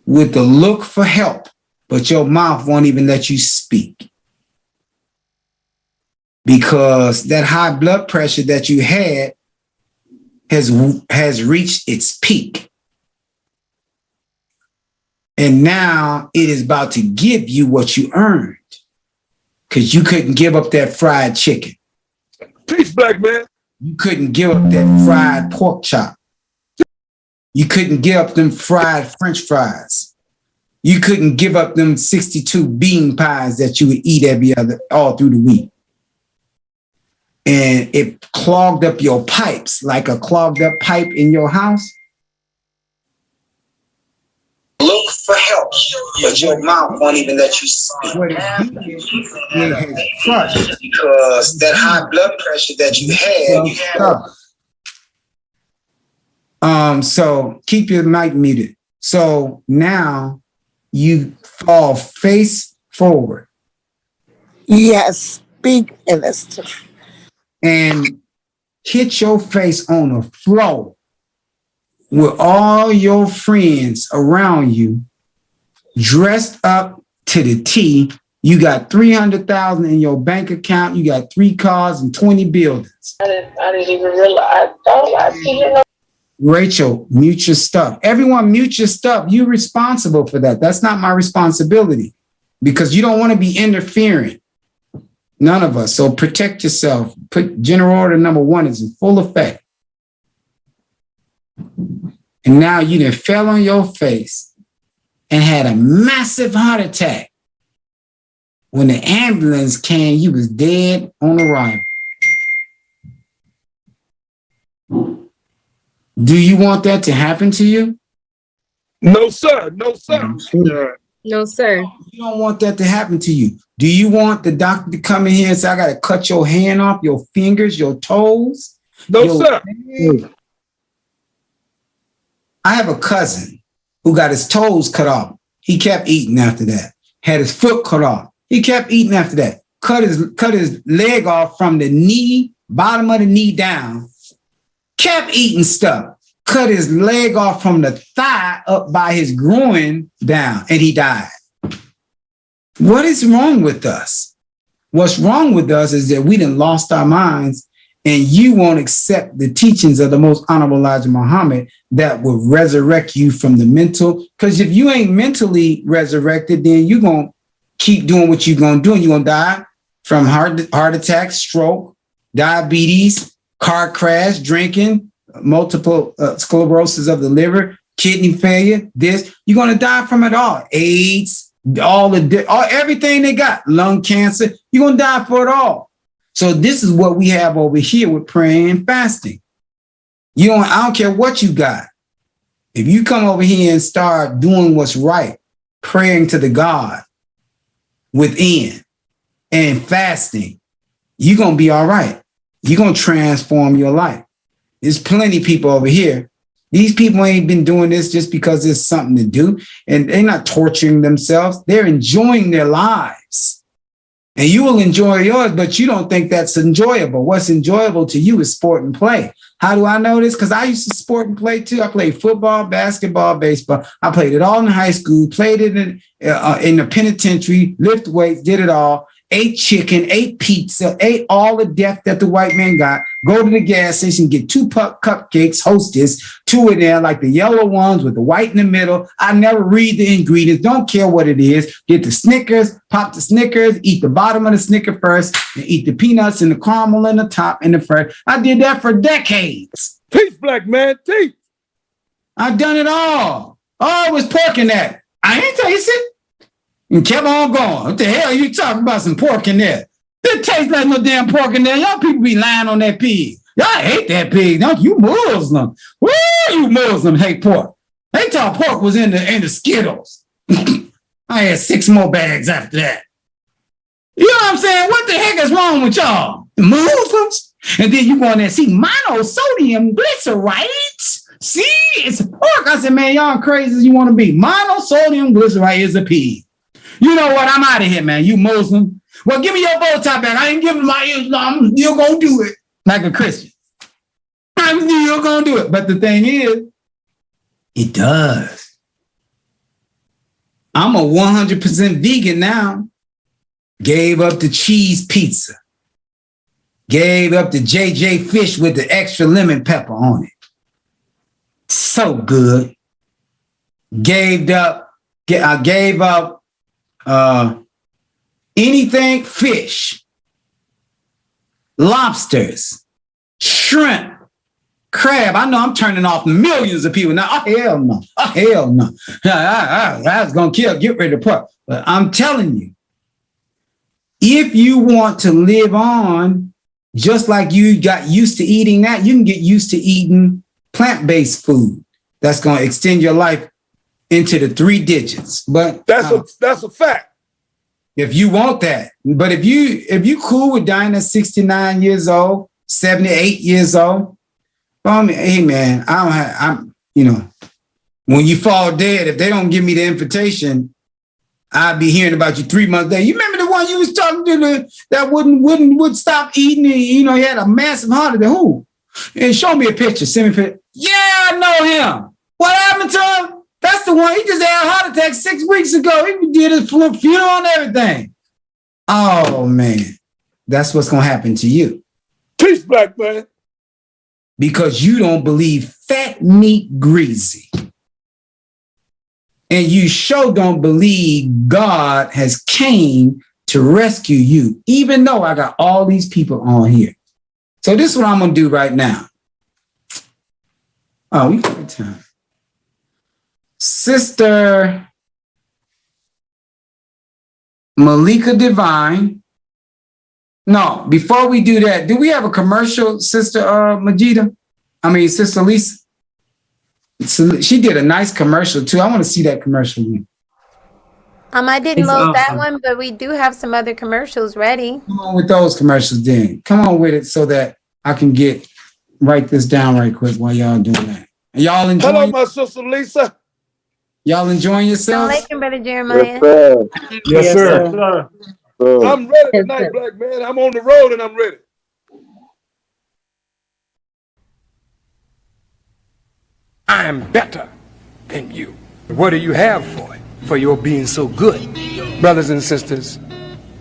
Speaker 8: with the look for help, but your mouth won't even let you speak, because that high blood pressure that you had has reached its peak. And now it is about to give you what you earned, because you couldn't give up that fried chicken.
Speaker 3: Peace, black man.
Speaker 8: You couldn't give up that fried pork chop. You couldn't give up them fried French fries. You couldn't give up them 62 bean pies that you would eat all through the week. And it clogged up your pipes like a clogged up pipe in your house. Look for help, but your mouth won't even let you speak. What it has crushed, because that high blood pressure that you had. So keep your mic muted. So now you fall face forward
Speaker 9: Yes, speak, minister.
Speaker 8: and hit your face on the floor with all your friends around you, dressed up to the T. You got 300,000 in your bank account. You got 3 cars and 20 buildings.
Speaker 9: I didn't even realize. I didn't know.
Speaker 8: Rachel, mute your stuff. Everyone mute your stuff. You're responsible for that. That's not my responsibility because you don't want to be interfering. None of us. So protect yourself. Put general order number 1 is in full effect. And now you done fell on your face and had a massive heart attack. When the ambulance came, you was dead on arrival. Do you want that to happen to you?
Speaker 3: No, sir. No, sir.
Speaker 4: No, sir.
Speaker 8: You don't want that to happen to you. Do you want the doctor to come in here and say, I got to cut your hand off, your fingers, your toes?
Speaker 3: No,
Speaker 8: your
Speaker 3: sir.
Speaker 8: leg? I have a cousin who got his toes cut off. He kept eating after that. Had his foot cut off. He kept eating after that. Cut his leg off from the knee, bottom of the knee down. Kept eating stuff. Cut his leg off from the thigh up by his groin down, and he died. What is wrong with us? What's wrong with us is that we done lost our minds, and you won't accept the teachings of the most honorable Elijah Muhammad that will resurrect you from the mental. Because if you ain't mentally resurrected, then you're going to keep doing what you're going to do, and you're going to die from heart attack, stroke, diabetes, car crash, drinking, multiple sclerosis of the liver, kidney failure, this. You're going to die from it all. AIDS, everything they got, lung cancer. You're going to die for it all. So this is what we have over here with praying and fasting. I don't care what you got. If you come over here and start doing what's right, praying to the God within and fasting, you're going to be all right. You're going to transform your life. There's plenty of people over here. These people ain't been doing this just because there's something to do, and they're not torturing themselves. They're enjoying their lives. And you will enjoy yours, but you don't think that's enjoyable. What's enjoyable to you is sport and play. How do I know this? Because I used to sport and play too. I played football, basketball, baseball. I played it all in high school, played it in the penitentiary, lift weights, did it all. Ate chicken, ate pizza, ate all the death that the white man got. Go to the gas station, get 2 cupcakes, Hostess, 2 of them, like the yellow ones with the white in the middle. I never read the ingredients, don't care what it is. Get the Snickers, pop the Snickers, eat the bottom of the Snicker first, and eat the peanuts and the caramel in the top and the first. I did that for decades.
Speaker 3: Teach, black man, teach.
Speaker 8: I've done it all. Oh, it was pork in that. I ain't tasting. And kept on going. What the hell are you talking about? Some pork in there? It tastes like no damn pork in there. Y'all people be lying on that pig. Y'all hate that pig, don't you? Muslim. Woo, you Muslims hate pork. They thought pork was in the Skittles. I had 6 more bags after that. You know what I'm saying? What the heck is wrong with y'all? The Muslims? And then you go in there and see monosodium glyceride. See, it's pork. I said, man, y'all crazy as you want to be. Monosodium glyceride is a pig. You know what? I'm out of here, man. You Muslim. Well, give me your bow tie back. I ain't giving my Islam. I'm still going to do it like a Christian. I'm still going to do it. But the thing is, it does. I'm a 100% vegan now. Gave up the cheese pizza. Gave up the JJ fish with the extra lemon pepper on it. So good. I gave up anything fish, lobsters, shrimp, crab. I know I'm turning off millions of people now. Oh, hell no. Oh, hell no. I was going to get rid of pork. But I'm telling you, if you want to live on just like you got used to eating that, you can get used to eating plant-based food. That's going to extend your life into the 3 digits. But
Speaker 3: that's a fact.
Speaker 8: If you want that. But if you cool with dying at 69 years old, 78 years old, hey man, When you fall dead, if they don't give me the invitation, I'll be hearing about you 3 months later. You remember the one you was talking to that would stop eating and, he had a massive heart attack? Who? And show me a picture. Send me a picture. Yeah, I know him. What happened to him? That's the one. He just had a heart attack 6 weeks ago. He did his funeral and everything. Oh, man. That's what's going to happen to you.
Speaker 3: Teach, black man.
Speaker 8: Because you don't believe fat meat greasy. And you sure don't believe God has came to rescue you, even though I got all these people on here. So this is what I'm going to do right now. Oh, we got time. Sister Malika Divine. No, before we do that, do we have a commercial, Sister Sister Lisa? She did a nice commercial too. I want to see that commercial again.
Speaker 6: I didn't load that one, but we do have some other commercials ready.
Speaker 8: Come on with those commercials then. Come on with it so that I can write this down right quick while y'all doing that. And y'all enjoying?
Speaker 3: Hello, my sister Lisa.
Speaker 8: Y'all enjoying yourselves?
Speaker 6: Assalamu alaikum, Brother Jeremiah.
Speaker 3: Yes, sir. I'm ready tonight, black man. I'm on the road and I'm ready.
Speaker 7: I am better than you. What do you have for it? For your being so good. Brothers and sisters,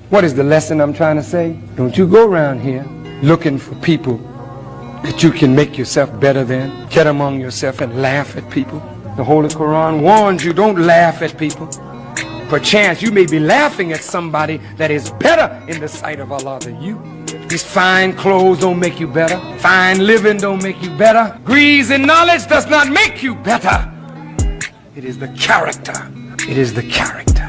Speaker 7: what is the lesson I'm trying to say? Don't you go around here looking for people that you can make yourself better than. Get among yourself and laugh at people. The Holy Quran warns you, don't laugh at people. Perchance you may be laughing at somebody that is better in the sight of Allah than you. These fine clothes don't make you better. Fine living don't make you better. Grease and knowledge does not make you better. It is the character. It is the character.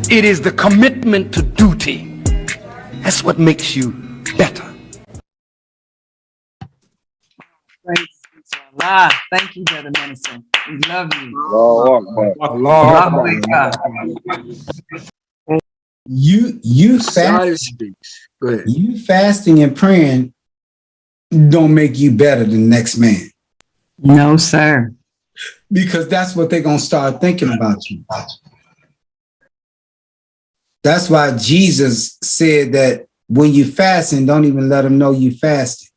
Speaker 7: It is the commitment to duty. That's what makes you better.
Speaker 2: Praise Allah. Thank you, Brother Minister. We love you.
Speaker 3: Allah.
Speaker 8: You fasting and praying don't make you better than the next man.
Speaker 2: No, sir.
Speaker 8: Because that's what they're going to start thinking about you. That's why Jesus said that when you fasting, don't even let them know you fasting.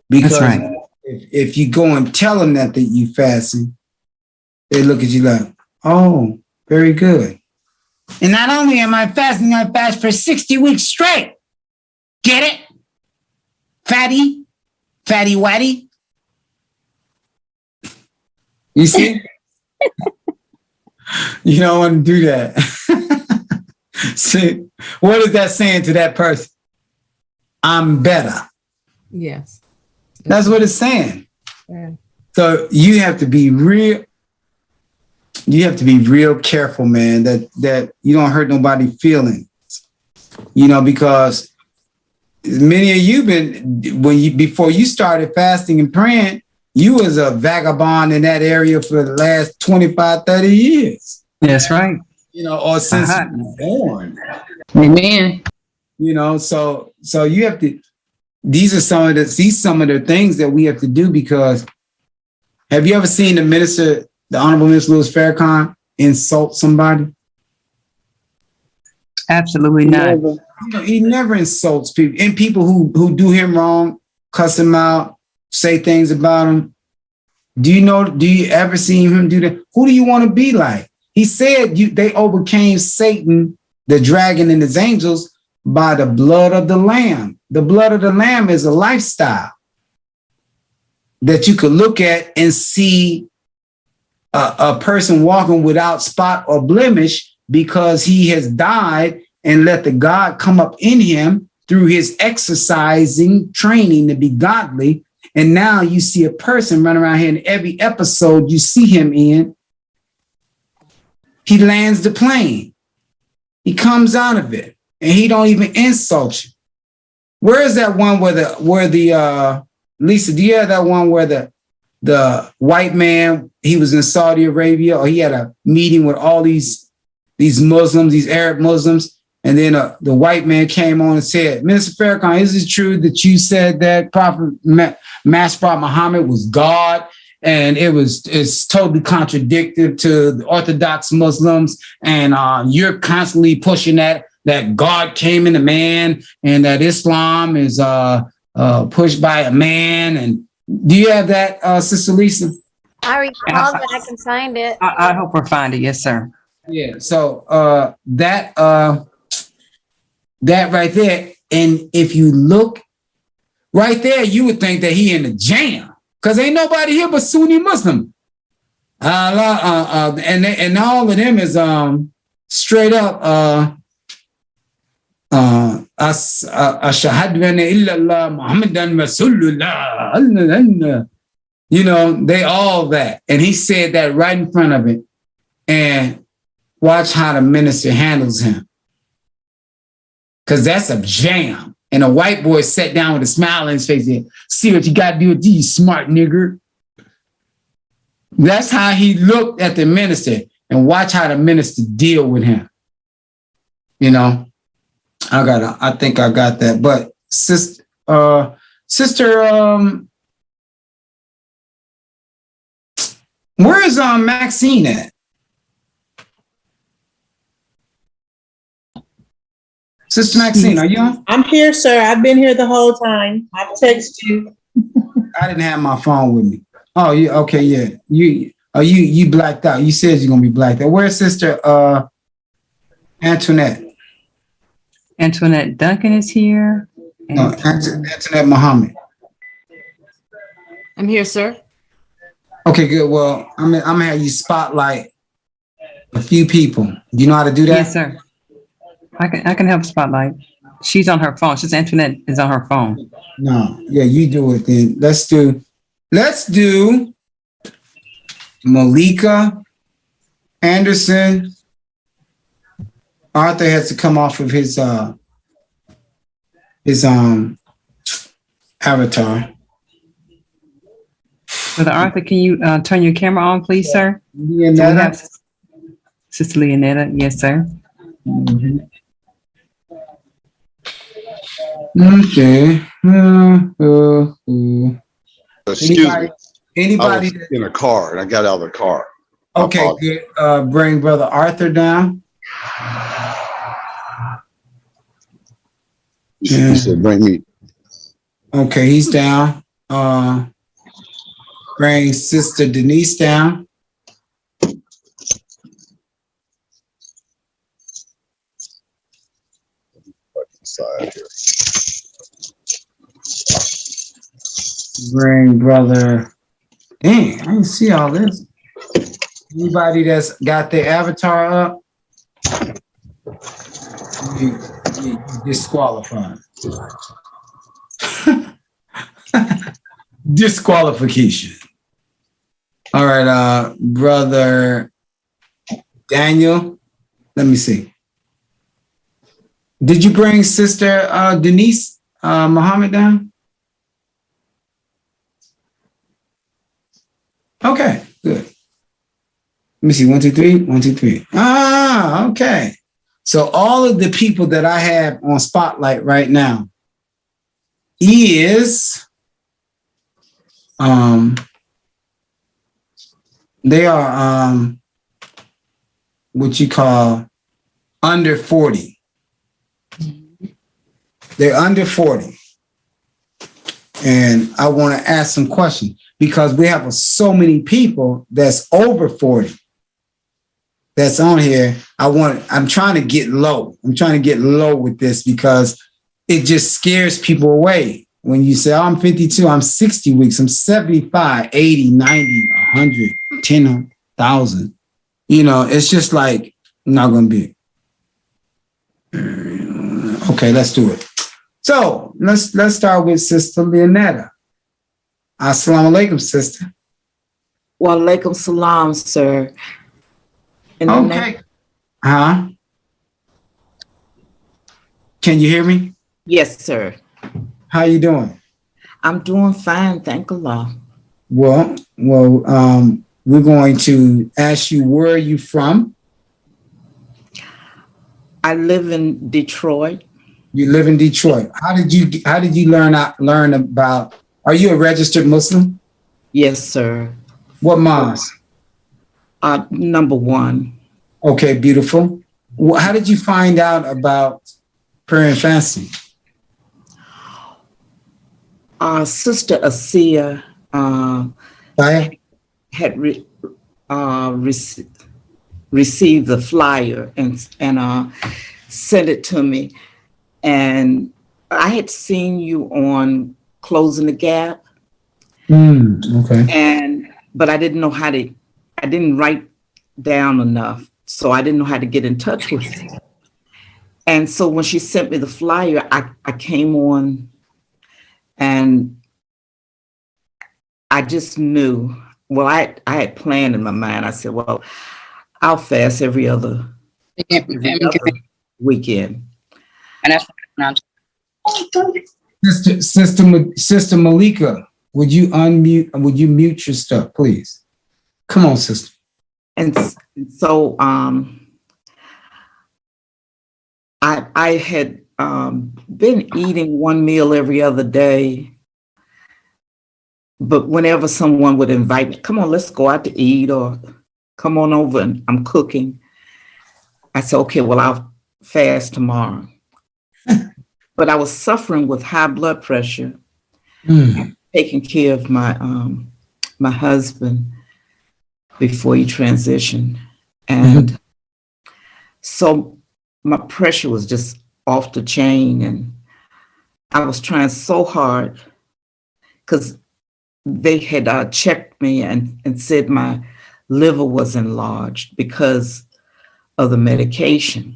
Speaker 8: Because
Speaker 2: that's right.
Speaker 8: if you go and tell them that you fasting, they look at you like, oh, very good. And not only am I fasting, I fast for 60 weeks straight. Get it? Fatty watty. You see? You don't want to do that. See, what is that saying to that person? I'm better.
Speaker 4: Yes.
Speaker 8: That's what it's saying.
Speaker 4: Yeah.
Speaker 8: So you have to be real. You have to be real careful, man, that you don't hurt nobody's feelings. Because many of you before you started fasting and praying, you was a vagabond in that area for the last 25, 30 years.
Speaker 2: That's right.
Speaker 8: Or since you were born.
Speaker 2: Amen.
Speaker 8: So you have to, these are some of the things that we have to do, because have you ever seen the Honorable Minister Louis Farrakhan insult somebody?
Speaker 2: Absolutely not.
Speaker 8: He never insults people. And people who do him wrong, cuss him out, say things about him. Do you ever see him do that? Who do you want to be like? He said they overcame Satan, the dragon, and his angels by the blood of the Lamb. The blood of the Lamb is a lifestyle that you could look at and see a person walking without spot or blemish, because he has died and let the God come up in him through his exercising training to be godly. And now you see a person running around here, in every episode you see him in, he lands the plane. He comes out of it and he don't even insult you. Where is that one where Lisa, do you have that one where the white man, he was in Saudi Arabia, or he had a meeting with all these Muslims, these Arab Muslims, And then the white man came on and said, Minister Farrakhan, is it true that you said that Master Prophet Muhammad was God? And it's totally contradictory to the Orthodox Muslims. And you're constantly pushing that God came in a man and that Islam is pushed by a man. And do you have that, Sister Lisa?
Speaker 6: I recall that I can find it.
Speaker 2: I hope we'll find it. Yes, sir.
Speaker 8: Yeah. So that right there. And if you look right there, you would think that he in the jam. Because ain't nobody here but Sunni Muslim. And all of them is straight up Ashhadu anna illallah Muhammadan Rasulullah. You know, they all that. And he said that right in front of it. And watch how the minister handles him. Because that's a jam. And a white boy sat down with a smile on his face and see what you got to do with these smart nigger. That's how he looked at the minister, and watch how the minister deal with him. You know, I think I got that. But sister, where is Maxine at? Sister Maxine, are you on?
Speaker 9: I'm here, sir. I've been here the whole time. I've texted you.
Speaker 8: I didn't have my phone with me. Oh, you okay? Yeah, you blacked out. You said you're gonna be blacked out. Where's Sister Antoinette?
Speaker 2: Antoinette Duncan is here.
Speaker 8: No, Antoinette Muhammad.
Speaker 4: I'm here, sir.
Speaker 8: Okay, good. Well, I'm gonna have you spotlight a few people. Do you know how to do that?
Speaker 2: Yes, sir. I can help spotlight. She's on her phone. Sister Antoinette is on her phone.
Speaker 8: No, yeah, you do it then. Let's do Malika Anderson. Arthur has to come off of his avatar.
Speaker 2: Brother Arthur, can you turn your camera on, please, sir?
Speaker 8: Leonetta.
Speaker 2: Sister Leonetta, yes, sir.
Speaker 8: Mm-hmm. Okay.
Speaker 1: Excuse me.
Speaker 8: Anybody
Speaker 1: I was in a car and I got out of the car.
Speaker 8: Okay, good. Bring Brother Arthur down.
Speaker 1: You said bring me.
Speaker 8: Okay, he's down. Bring Sister Denise down.
Speaker 1: Side here.
Speaker 8: Bring Brother. Dang, I didn't see all this. Anybody that's got their avatar up, you disqualified. Disqualification. All right, Brother Daniel. Let me see. Did you bring Sister Denise Muhammad down? Okay, good. Let me see. 1, 2, 3. 1, 2, 3. Ah, okay. So all of the people that I have on Spotlight right now is they are what you call under 40. They're under 40. And I want to ask some questions because we have so many people that's over 40 that's on here. I'm trying to get low. I'm trying to get low with this because it just scares people away. When you say, oh, I'm 52, I'm 60 weeks, I'm 75, 80, 90, 100, 10,000. You know, it's just like, not going to be. Okay, let's do it. So let's start with Sister Leonetta. Assalamu alaikum, sister.
Speaker 9: Wa alaikum salam, sir.
Speaker 8: Okay. Huh? Can you hear me?
Speaker 9: Yes, sir.
Speaker 8: How you doing?
Speaker 9: I'm doing fine, thank Allah.
Speaker 8: Well, we're going to ask you, where are you from?
Speaker 12: I live in Detroit.
Speaker 8: You live in Detroit. How did you learn about, are you a registered Muslim?
Speaker 12: Yes, sir.
Speaker 8: What mosque?
Speaker 12: Number 1.
Speaker 8: Okay, beautiful. How did you find out about prayer and fasting?
Speaker 12: Sister Asia had received the flyer and sent it to me. And I had seen you on Closing the Gap.
Speaker 8: Okay.
Speaker 12: But I didn't know I didn't write down enough. So I didn't know how to get in touch with you. And so when she sent me the flyer, I came on and I just knew, well, I had planned in my mind. I said, well, I'll fast every other weekend.
Speaker 13: And that's
Speaker 8: Sister Malika, would you mute your stuff, please? Come on, sister.
Speaker 12: And so I had been eating one meal every other day, but whenever someone would invite me, come on, let's go out to eat, or come on over and I'm cooking, I said, okay, well, I'll fast tomorrow. But I was suffering with high blood pressure, taking care of my husband before he transitioned. And so my pressure was just off the chain, and I was trying so hard because they had checked me and said my liver was enlarged because of the medication.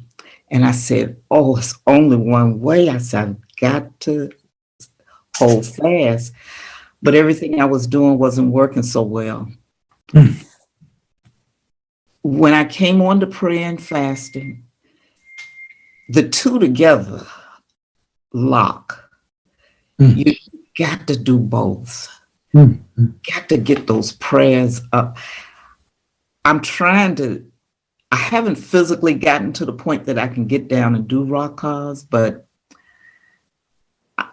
Speaker 12: And I said, oh, it's only one way. I said, I've got to hold fast. But everything I was doing wasn't working so well. When I came on to prayer and fasting, the two together lock. You got to do both. Got to get those prayers up. I haven't physically gotten to the point that I can get down and do rakahs, but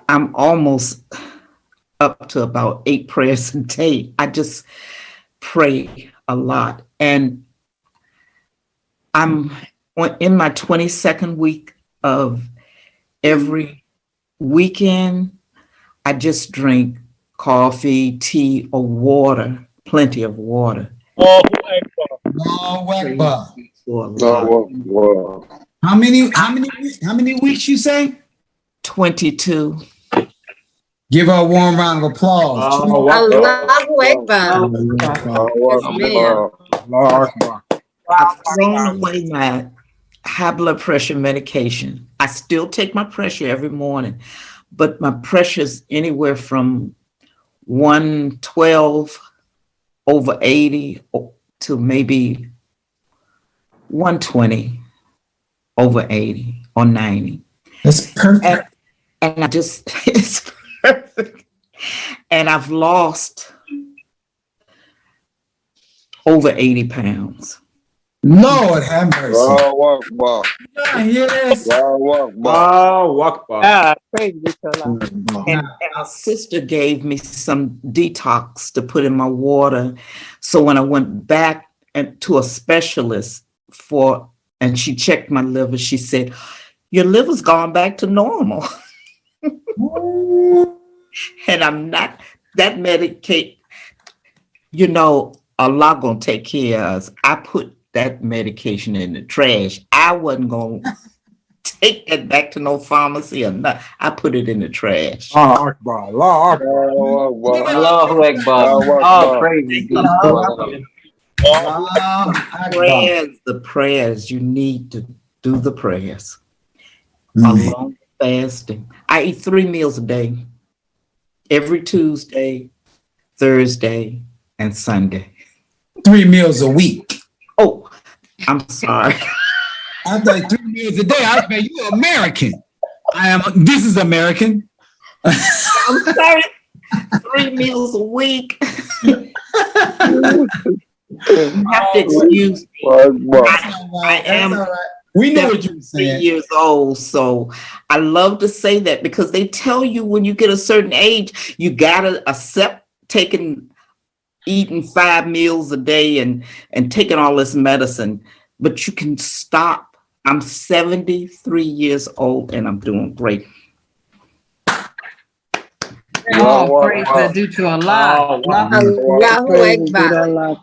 Speaker 12: I'm almost up to about 8 prayers a day. I just pray a lot. And I'm in my 22nd week of every weekend. I just drink coffee, tea, or water, plenty of water.
Speaker 8: How many weeks you say?
Speaker 12: 22.
Speaker 8: Give her a warm round of applause.
Speaker 12: I've thrown away my high blood pressure medication. I still take my pressure every morning, but my pressure's anywhere from 112 over 80 to maybe 120 over 80 or 90.
Speaker 8: That's perfect.
Speaker 12: And it's perfect. And I've lost over 80 pounds.
Speaker 8: Lord have mercy.
Speaker 12: Yes. And our sister gave me some detox to put in my water. So when I went back to a specialist and she checked my liver, she said, your liver's gone back to normal. And I'm not that medicate. Allah gonna take care of us. I put that medication in the trash. I wasn't gonna take that back to no pharmacy or not. I put it in the trash.
Speaker 3: Allahu Akbar.
Speaker 13: Allahu Akbar. All praise.
Speaker 12: The prayers, you need to do the prayers. Along with fasting. I eat 3 meals a day. Every Tuesday, Thursday, and Sunday.
Speaker 8: 3 meals a week.
Speaker 12: Oh, I'm sorry.
Speaker 8: I thought 3 meals a day. I bet you're American. This is American.
Speaker 12: I'm sorry. 3 meals a week. You have to excuse me.
Speaker 8: We know what you're saying.
Speaker 12: Years old. So I love to say that because they tell you when you get a certain age, you gotta accept eating 5 meals a day and taking all this medicine, but you can stop. I'm 73 years old and I'm doing great.
Speaker 2: All praise is due to Allah.
Speaker 4: Allahu Akbar.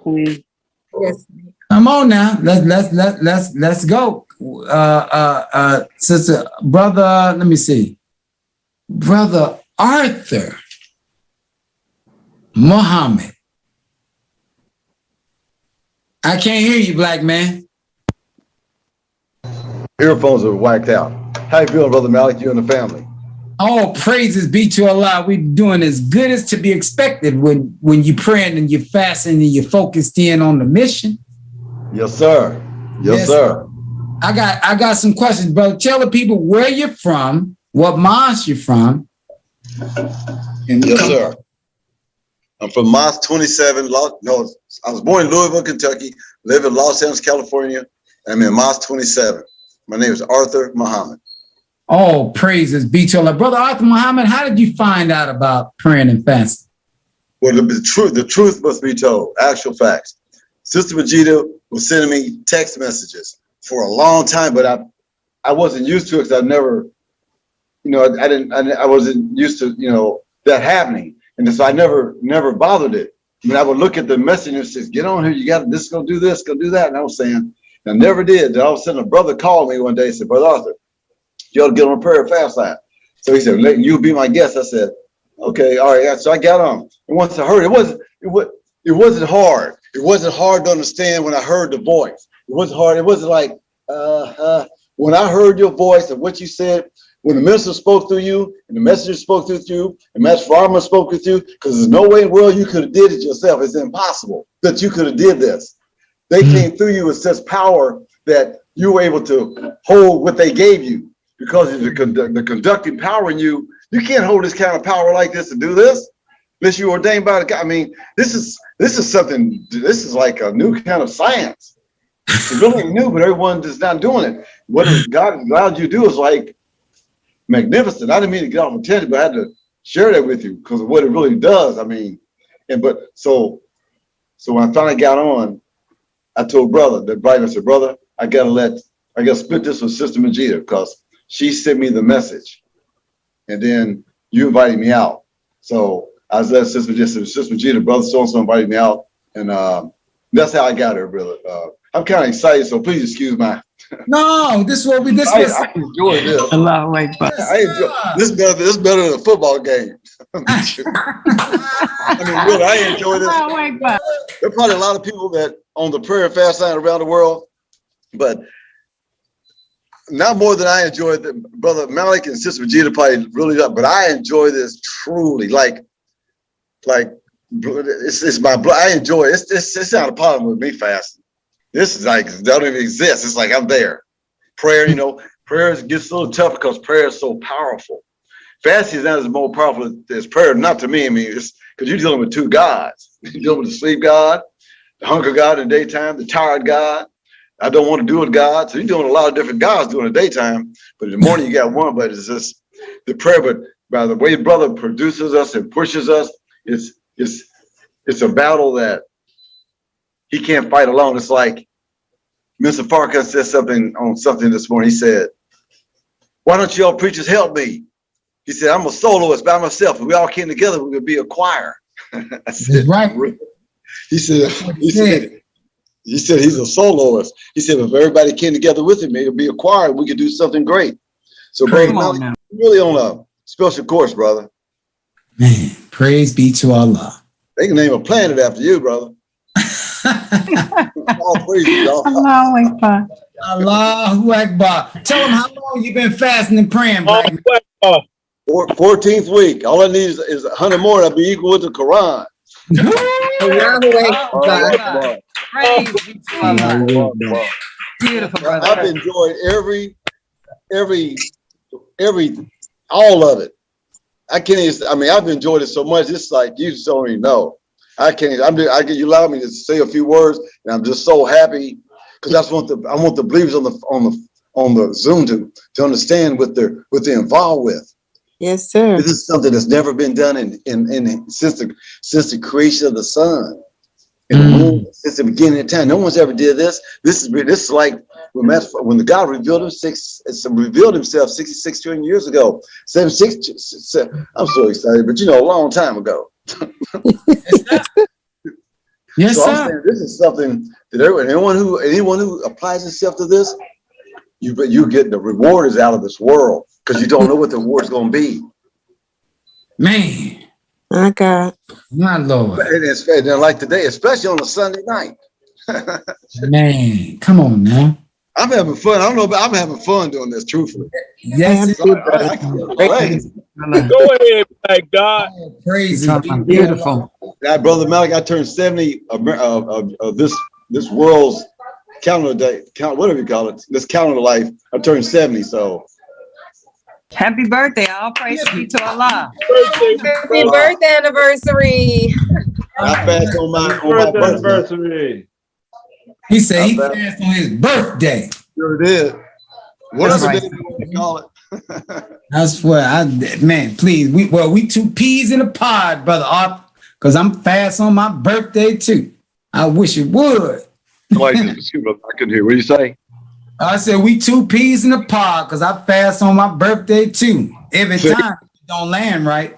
Speaker 4: Yes.
Speaker 8: Come on now. Let's go. Sister, brother, let me see. Brother Arthur Muhammad. I can't hear you, black man.
Speaker 1: Earphones are whacked out. How you feeling, Brother Malik? You and the family?
Speaker 8: All praises be to Allah. We're doing as good as to be expected when you're praying and you're fasting and you're focused in on the mission.
Speaker 1: Yes, sir. Yes, sir.
Speaker 8: I got some questions, brother. Tell the people where you're from, what mosque you're from.
Speaker 1: Yes, sir. I'm from Mosque 27. I was born in Louisville, Kentucky, live in Los Angeles, California. I'm in Mosque 27. My name is Arthur Muhammad.
Speaker 8: All praises be to Allah. Brother Arthur Muhammad, how did you find out about praying and fasting?
Speaker 1: Well, the truth must be told, actual facts. Sister Vegeta was sending me text messages for a long time, but I wasn't used to it because I never, I wasn't used to, that happening. And so I never bothered it. I mean, I would look at the message and it says, get on here, you got this, go do this, go do that. And I was saying, I never did. Then all of a sudden a brother called me one day and said, Brother Arthur, you ought to get on a prayer fast line. So he said, you'll be my guest. I said, okay, all right. So I got on. And once I heard it wasn't hard. It wasn't hard to understand when I heard the voice. It wasn't hard. It wasn't like, when I heard your voice and what you said, when the minister spoke through you and the messenger spoke through you and Master Farmer spoke with you, because there's no way in the world you could have did it yourself. It's impossible that you could have did this. They came through you with such power that you were able to hold what they gave you because of the conducting power in you. You can't hold this kind of power like this to do this unless you're ordained by the God. I mean, this is something, this is like a new kind of science. It's really new, but everyone is not doing it. What God allowed you to do is like magnificent. I didn't mean to get off on tangent, but I had to share that with you because of what it really does. I mean, so when I finally got on, I told brother, I said, brother, I gotta split this with Sister Majida because she sent me the message. And then you invited me out. So I was letting Sister Majida, brother so-and-so invited me out. And that's how I got her, brother. I'm kind of excited, so please excuse my.
Speaker 8: No, this is what we
Speaker 1: I enjoy this.
Speaker 2: Allah Akbar.
Speaker 1: I enjoy this better than a football game. I mean, really, I enjoy this.
Speaker 2: Allah Akbar.
Speaker 1: There are probably a lot of people that on the prayer and fast line around the world, but not more than I enjoy the brother Malik and Sister Vegeta probably really not, but I enjoy this truly. Like it's my blood. I enjoy it. It's not a problem with me fasting. This is like, that don't even exist. It's like I'm there. Prayer, prayer gets a little tough because prayer is so powerful. Fasting is not as more powerful as prayer. Not to me. I mean, it's because you're dealing with two gods. You're dealing with the sleep God, the hunger God in the daytime, the tired God. I don't want to do it, God. So you're doing a lot of different gods during the daytime, but in the morning you got one. But it's just the prayer. But by the way, brother produces us and pushes us, it's a battle that he can't fight alone. It's like Mr. Farkas said something this morning. He said, "Why don't you all preachers help me?" He said, "I'm a soloist by myself. If we all came together, we would be a choir." I said,
Speaker 8: right.
Speaker 1: He said he's a soloist. He said, if everybody came together with him, it would be a choir. We could do something great. So, brother, you're really on a special course, brother.
Speaker 8: Man, praise be to Allah.
Speaker 1: They can name a planet after you, brother. All praise to God.
Speaker 2: Allahu Akbar.
Speaker 8: Allahu Akbar. Tell them how long you've been fasting and praying, black man.
Speaker 1: 14th week. All I need is 100 more. I'll be equal with the Quran.
Speaker 2: Allahu Akbar. Praise be to Allah. Beautiful, brother.
Speaker 1: I've enjoyed every all of it. I can't even, I mean, I've enjoyed it so much. It's like you just don't even know. I can't. You allow me to say a few words, and I'm just so happy because I want the believers on on the Zoom to understand what they're involved with.
Speaker 4: Yes, sir.
Speaker 1: This is something that's never been done since the creation of the sun and the moon, since the beginning of time. No one's ever did this. This is like when the God revealed himself 66 trillion years ago. 76. I'm so excited, but a long time ago.
Speaker 8: Yes,
Speaker 1: so
Speaker 8: sir.
Speaker 1: I'm saying this is something that anyone who applies themselves to this, you get the reward is out of this world, because you don't know what the reward is going to be.
Speaker 8: Man,
Speaker 4: My God.
Speaker 8: my Lord,
Speaker 1: And like today, especially on a Sunday night.
Speaker 8: man, come on now.
Speaker 1: I'm having fun. I don't know, but I'm having fun doing this, truthfully.
Speaker 8: Yes,
Speaker 1: So I can't complain.
Speaker 3: Go ahead, Black God.
Speaker 8: praise is
Speaker 2: Beautiful.
Speaker 1: Brother Malik, I turned 70 of this world's calendar day, whatever you call it, this calendar life. I turned 70, so.
Speaker 2: Happy birthday. All praise be to Allah.
Speaker 4: Happy birthday anniversary.
Speaker 1: I fast on my birthday.
Speaker 3: Anniversary.
Speaker 8: He said he fasted on his birthday.
Speaker 1: Sure did. Whatever
Speaker 8: That's
Speaker 1: day you want to call it.
Speaker 8: That's what man, please. We two peas in a pod, brother Art, because I'm fast on my birthday too. I wish it would.
Speaker 1: I couldn't hear. What do you say?
Speaker 8: I said we two peas in a pod because I fast on my birthday too. Every time it don't land right.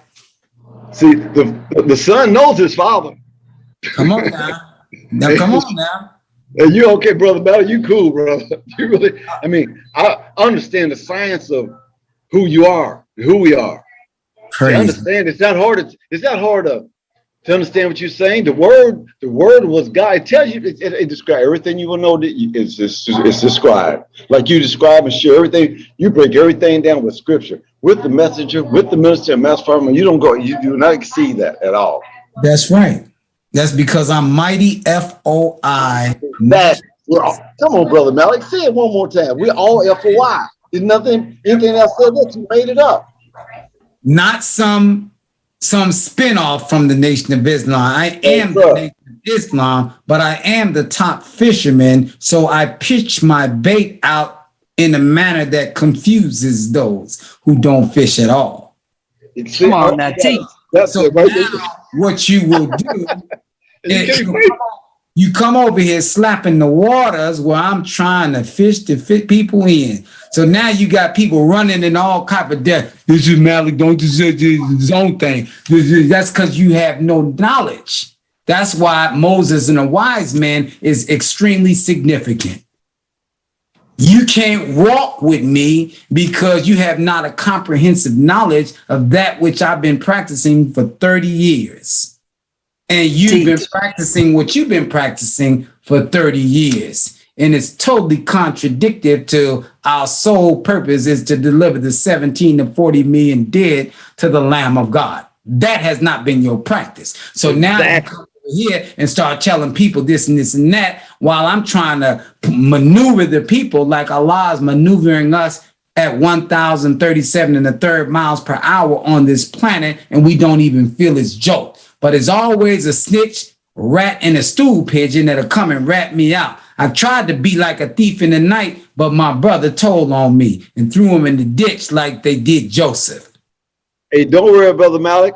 Speaker 1: See, the son knows his father.
Speaker 8: Come on now. Now come on now.
Speaker 1: Hey, you okay, brother? Battle, you cool, brother. You really? I understand the science of who you are, who we are.
Speaker 8: Crazy.
Speaker 1: I understand. It's not hard. It's not hard to understand what you're saying. The word was God. It tells you. It describes everything you will know. It's described like you describe and share everything. You break everything down with scripture, with the messenger, with the minister and mass farmer. You do not exceed that at all.
Speaker 8: That's right. That's because I'm mighty FOI.
Speaker 1: Come on, brother Malik. Say it one more time. We're all FOI. There's anything else said that you made it up.
Speaker 8: Not some spinoff from the Nation of Islam. I am the Nation of Islam, but I am the top fisherman. So I pitch my bait out in a manner that confuses those who don't fish at all.
Speaker 2: Come on now, teach.
Speaker 8: So now what you will do is you come over here slapping the waters where I'm trying to fish to fit people in. So now you got people running in all type of death. This is Malik, don't just say his own thing. That's because you have no knowledge. That's why Moses and a wise man is extremely significant. You can't walk with me because you have not a comprehensive knowledge of that which I've been practicing for 30 years. And you've been practicing what you've been practicing for 30 years. And it's totally contradictory to our sole purpose is to deliver the 17 to 40 million dead to the Lamb of God. That has not been your practice. So now you come over here and start telling people this and this and that while I'm trying to maneuver the people like Allah is maneuvering us at 1,037 and a third miles per hour on this planet, and we don't even feel its jolt. But it's always a snitch, rat, and a stool pigeon that'll come and rat me out. I tried to be like a thief in the night, but my brother told on me and threw him in the ditch like they did Joseph.
Speaker 1: Hey, don't worry, Brother Malik.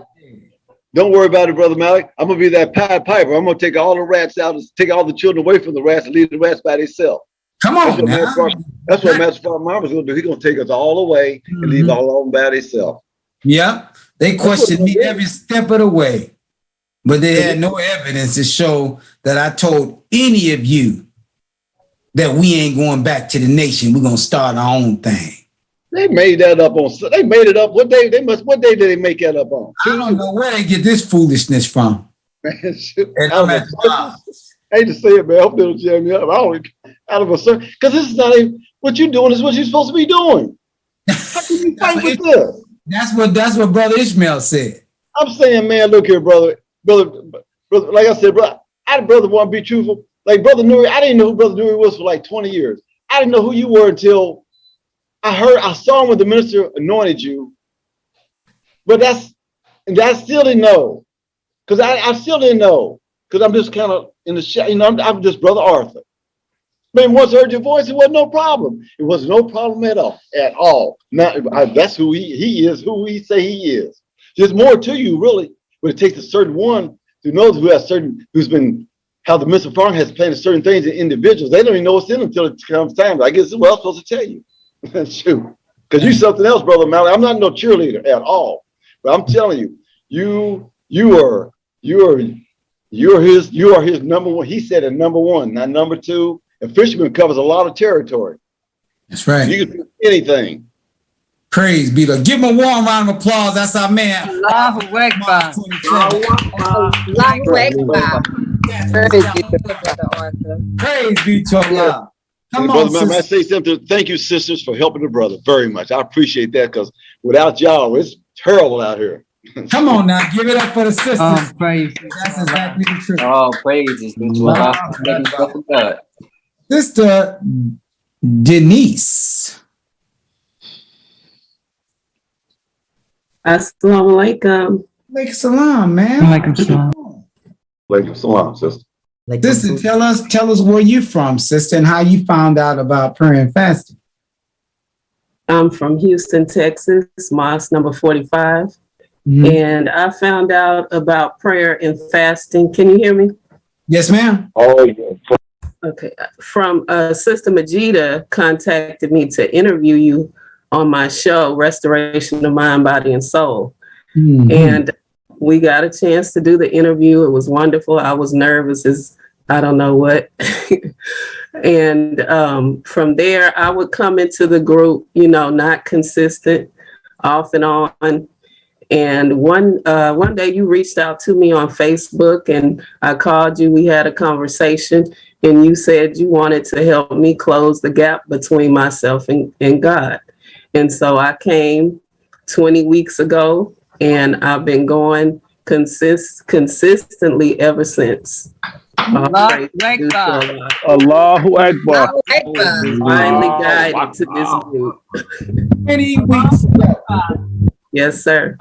Speaker 1: Don't worry about it, Brother Malik. I'm going to be that Pied Piper. I'm going to take all the rats out and take all the children away from the rats and leave the rats by themselves.
Speaker 8: Come on,
Speaker 1: that's what Master Father Mama's going to do. He's going to take us all away and leave all of them by themselves.
Speaker 8: Yeah, they questioned me every step of the way, but they had no evidence to show that I told any of you that we ain't going back to the nation. We're going to start our own thing.
Speaker 1: They made that up on. They made it up. What day? What day did they make that up on?
Speaker 8: I don't know where they get this foolishness from.
Speaker 1: Man, and I'm at I hate to say it, man. I hope they don't jam me up. Out of a certain, because this is not even what you're doing. Is what you're supposed to be doing. How can you fight with this?
Speaker 8: That's what Brother Ishmael said.
Speaker 1: I'm saying, man, look here, brother. Like I said, brother, brother want to be truthful. Like Brother Nuri, I didn't know who Brother Nuri was for like 20 years. I didn't know who you were until I saw him when the minister anointed you. But I still didn't know. Because I still didn't know. Because I'm just kind of in the shadow, I'm just Brother Arthur. Man, once I heard your voice, it wasn't no problem. It was no problem at all. At all. Now, that's who he is, who he say he is. There's more to you, really. But it takes a certain one who knows who's been, how the Mr. Farm has planted certain things in individuals. They don't even know what's in them until it comes time. I guess, well, I'm supposed to tell you. Shoot. Because you're something else, Brother Malley. I'm not no cheerleader at all. But I'm telling you, you are his number one. He said it number one, not number two. And Fisherman covers a lot of territory.
Speaker 8: That's right.
Speaker 1: You can do anything.
Speaker 8: Praise be to. Give him a warm round of applause. That's our man.
Speaker 13: Allahu Akbar.
Speaker 4: Allahu Akbar.
Speaker 8: Praise be to Allah. Come
Speaker 1: Brother
Speaker 8: on,
Speaker 1: Malley, I say something. Thank you, sisters, for helping the brother very much. I appreciate that because without y'all, it's terrible out here.
Speaker 8: Come on now, give it up for the sisters.
Speaker 13: Praise.
Speaker 8: That's exactly the truth.
Speaker 13: Oh, praises. God.
Speaker 8: Sister Denise.
Speaker 9: Assalamu alaikum.
Speaker 8: Alaikum salam, man.
Speaker 9: Alaikum salam.
Speaker 1: Alaikum salam, sister.
Speaker 8: Sister, tell us where you from, sister, and how you found out about prayer and fasting.
Speaker 9: I'm from Houston, Texas, mosque number 45. And I found out about prayer and fasting. Can you hear me?
Speaker 8: Yes, ma'am.
Speaker 1: Oh, yeah.
Speaker 9: Okay. From Sister Majida contacted me to interview you on my show, Restoration of Mind, Body, and Soul. And we got a chance to do the interview. It was wonderful. I was nervous as I don't know what. And from there, I would come into the group, not consistent, off and on. And one day you reached out to me on Facebook and I called you. We had a conversation and you said you wanted to help me close the gap between myself and God. And so I came 20 weeks ago and I've been going consistently ever since.
Speaker 10: Allahu Akbar.
Speaker 9: Finally guided to this group.
Speaker 8: 20 weeks ago.
Speaker 9: Yes, sir.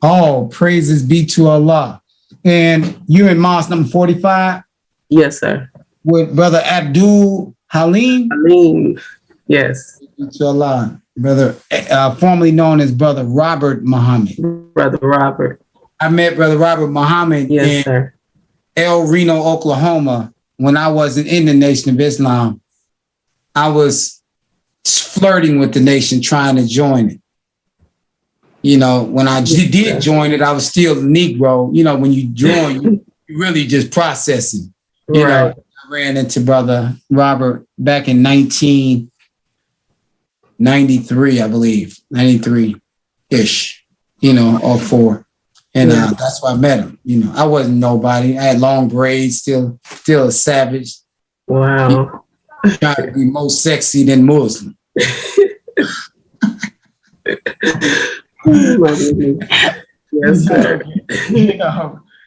Speaker 8: Oh, praises be to Allah. And you're in mosque number 45?
Speaker 9: Yes, sir.
Speaker 8: With Brother Abdul Halim?
Speaker 9: Halim, yes.
Speaker 8: To Allah. Brother, formerly known as Brother Robert Muhammad.
Speaker 9: Brother Robert.
Speaker 8: I met Brother Robert Muhammad in El Reno, Oklahoma, when I wasn't in the Nation of Islam. I was flirting with the nation, trying to join it. When I did join it, I was still a Negro. When you join, you really just processing. I ran into Brother Robert back in 1993, I believe, 93-ish, or 4. And that's why I met him. I wasn't nobody. I had long braids, still a savage.
Speaker 9: Wow.
Speaker 8: Trying to be more sexy than Muslim.
Speaker 9: Yes, sir.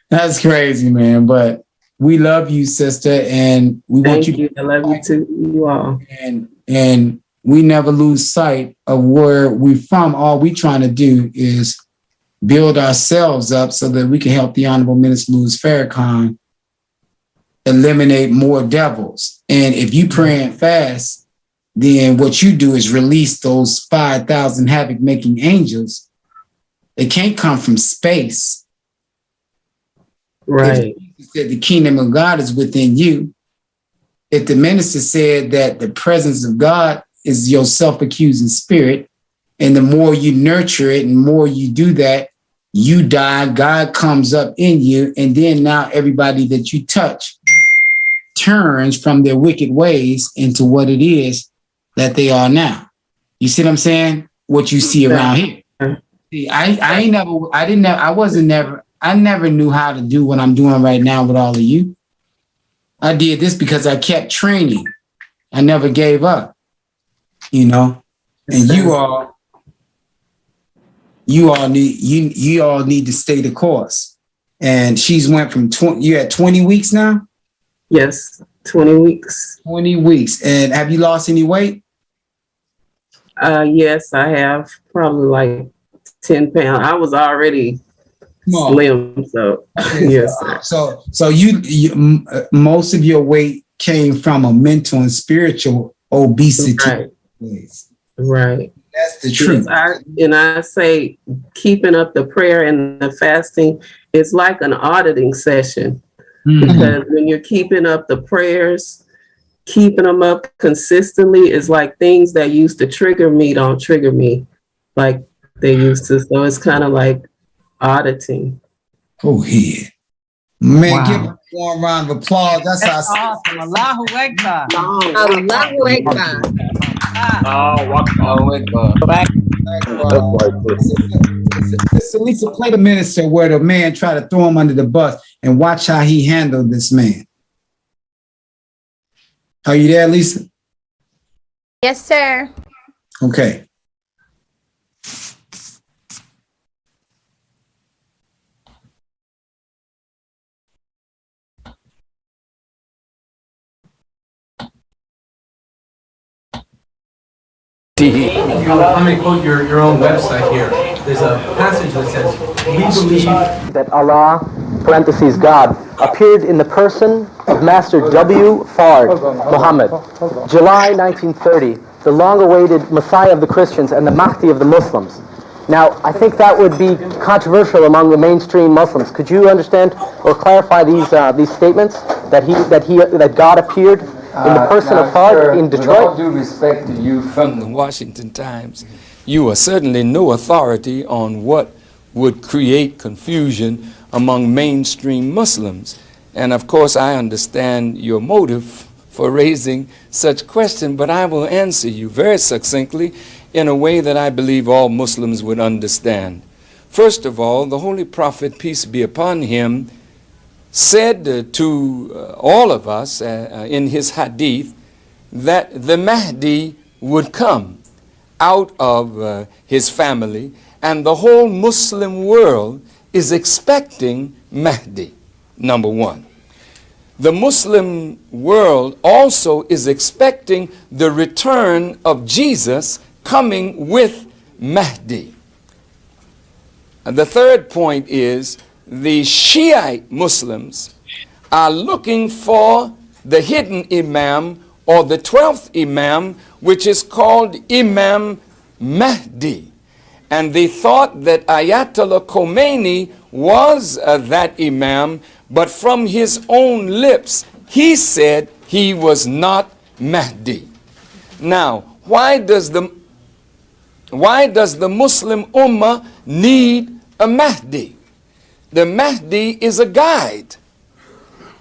Speaker 8: That's crazy, man. But we love you, sister, and we want you.
Speaker 9: I love you too. You all.
Speaker 8: And we never lose sight of where we're from. All we trying to do is build ourselves up so that we can help the Honorable Minister Louis Farrakhan eliminate more devils. And if you pray and fast, then what you do is release those 5,000 havoc-making angels. They can't come from space.
Speaker 9: Right.
Speaker 8: If said the kingdom of God is within you. If the minister said that the presence of God is your self-accusing spirit, and the more you nurture it and more you do that, you die, God comes up in you, and then now everybody that you touch turns from their wicked ways into what it is that they are now. You see what I'm saying? What you see around here. See, I never knew how to do what I'm doing right now with all of you. I did this because I kept training. I never gave up, And you all need to stay the course. And she's went from 20, you at 20 weeks now?
Speaker 9: Yes, 20 weeks.
Speaker 8: 20 weeks. And have you lost any weight?
Speaker 9: Yes, I have. Probably like 10 pounds. I was already slim, so yes.
Speaker 8: So you most of your weight came from a mental and spiritual obesity.
Speaker 9: Right. Right.
Speaker 8: That's the truth.
Speaker 9: I say keeping up the prayer and the fasting is like an auditing session. Because when you're keeping up the prayers, keeping them up consistently is like things that used to trigger me don't trigger me like they used to. So it's kind of like auditing.
Speaker 8: Go ahead. Man, give him one round of applause. That's
Speaker 4: awesome. Allahu Akbar.
Speaker 13: Allahu Akbar. Allahu Akbar.
Speaker 8: Sister Lisa, play the minister where the man tried to throw him under the bus and watch how he handled this man. Are you there, Lisa?
Speaker 6: Yes, sir.
Speaker 8: Okay.
Speaker 14: I'm going to quote your own website here. There's a passage that says, we believe
Speaker 15: that Allah, parentheses God, appeared in the person of Master W. Fard Muhammad, July 1930, the long-awaited Messiah of the Christians and the Mahdi of the Muslims. Now, I think that would be controversial among the mainstream Muslims. Could you understand or clarify these statements that God appeared in the person of Fard in Detroit?
Speaker 16: With all due respect to you from the Washington Times, you are certainly no authority on what would create confusion among mainstream Muslims. And of course, I understand your motive for raising such question, but I will answer you very succinctly in a way that I believe all Muslims would understand. First of all, the Holy Prophet, peace be upon him, said to all of us in his hadith that the Mahdi would come out of his family, and the whole Muslim world is expecting Mahdi, number one. The Muslim world also is expecting the return of Jesus coming with Mahdi. And the third point is the Shiite Muslims are looking for the hidden Imam or the 12th Imam, which is called Imam Mahdi. And they thought that Ayatollah Khomeini was that Imam, but from his own lips, he said he was not Mahdi. Now, why does the Muslim Ummah need a Mahdi? The Mahdi is a guide.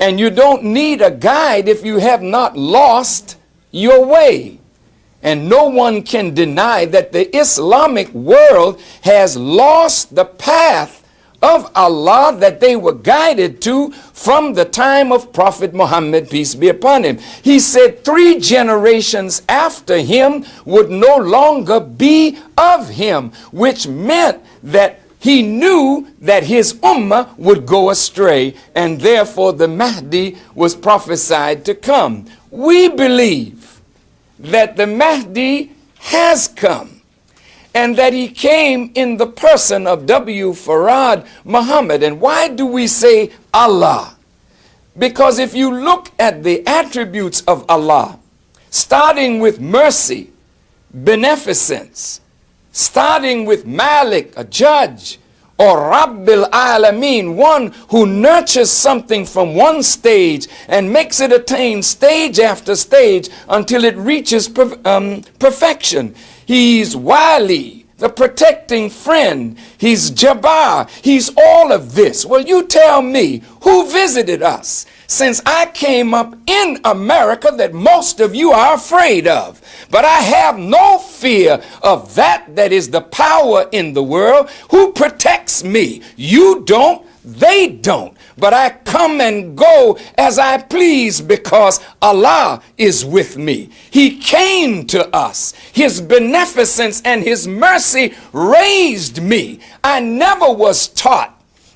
Speaker 16: And you don't need a guide if you have not lost your way. And no one can deny that the Islamic world has lost the path of Allah that they were guided to from the time of Prophet Muhammad, peace be upon him. He said 3 generations after him would no longer be of him, which meant that he knew that his ummah would go astray, and therefore the Mahdi was prophesied to come. We believe that the Mahdi has come, and that he came in the person of W. Fard Muhammad. And why do we say Allah? Because if you look at the attributes of Allah, starting with mercy, beneficence, starting with Malik, a judge, or Rabbil Alameen, one who nurtures something from one stage and makes it attain stage after stage until it reaches perfection. He's Wali, the protecting friend. He's Jabbar. He's all of this. Well, you tell me, who visited us since I came up in America that most of you are afraid of? But I have no fear of that is the power in the world. Who protects me? You don't, they don't. But I come and go as I please because Allah is with me. He came to us. His beneficence and his mercy raised me. I never was taught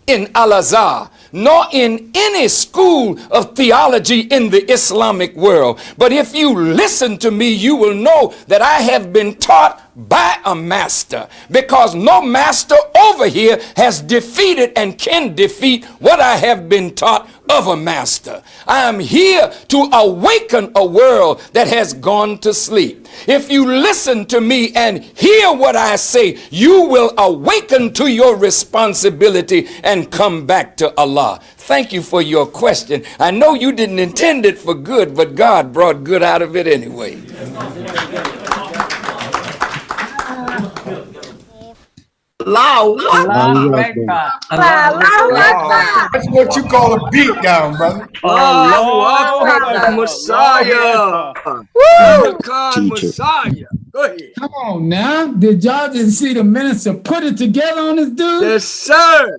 Speaker 16: in Al-Azhar, nor in any school of theology in the Islamic world. But if you listen to me, you will know that I have been taught by a master, because no master over here has defeated and can defeat what I have been taught of a master. I am here to awaken a world that has gone to sleep. If you listen to me and hear what I say, you will awaken to your responsibility and come back to Allah. Thank you for your question. I know you didn't intend it for good, but God brought good out of it anyway.
Speaker 4: Allahu Akbar.
Speaker 11: That's what you call a beat down, brother.
Speaker 3: Messiah. Messiah. Go ahead.
Speaker 8: Come on now. Did y'all just see the minister put it together on this dude?
Speaker 3: Yes, sir.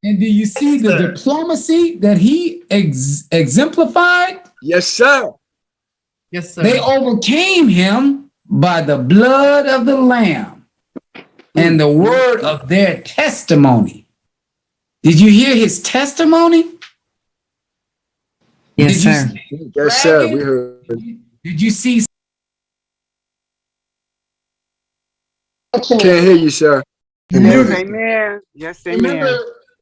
Speaker 8: And do you see the diplomacy that he exemplified?
Speaker 3: Yes, sir.
Speaker 4: Yes, sir.
Speaker 8: They overcame him by the blood of the Lamb and the word of their testimony. Did you hear his testimony?
Speaker 4: Yes, sir.
Speaker 3: Yes, sir. We heard.
Speaker 8: Did you see?
Speaker 3: Can't hear you, sir.
Speaker 17: Amen. Yes, amen.
Speaker 8: Remember,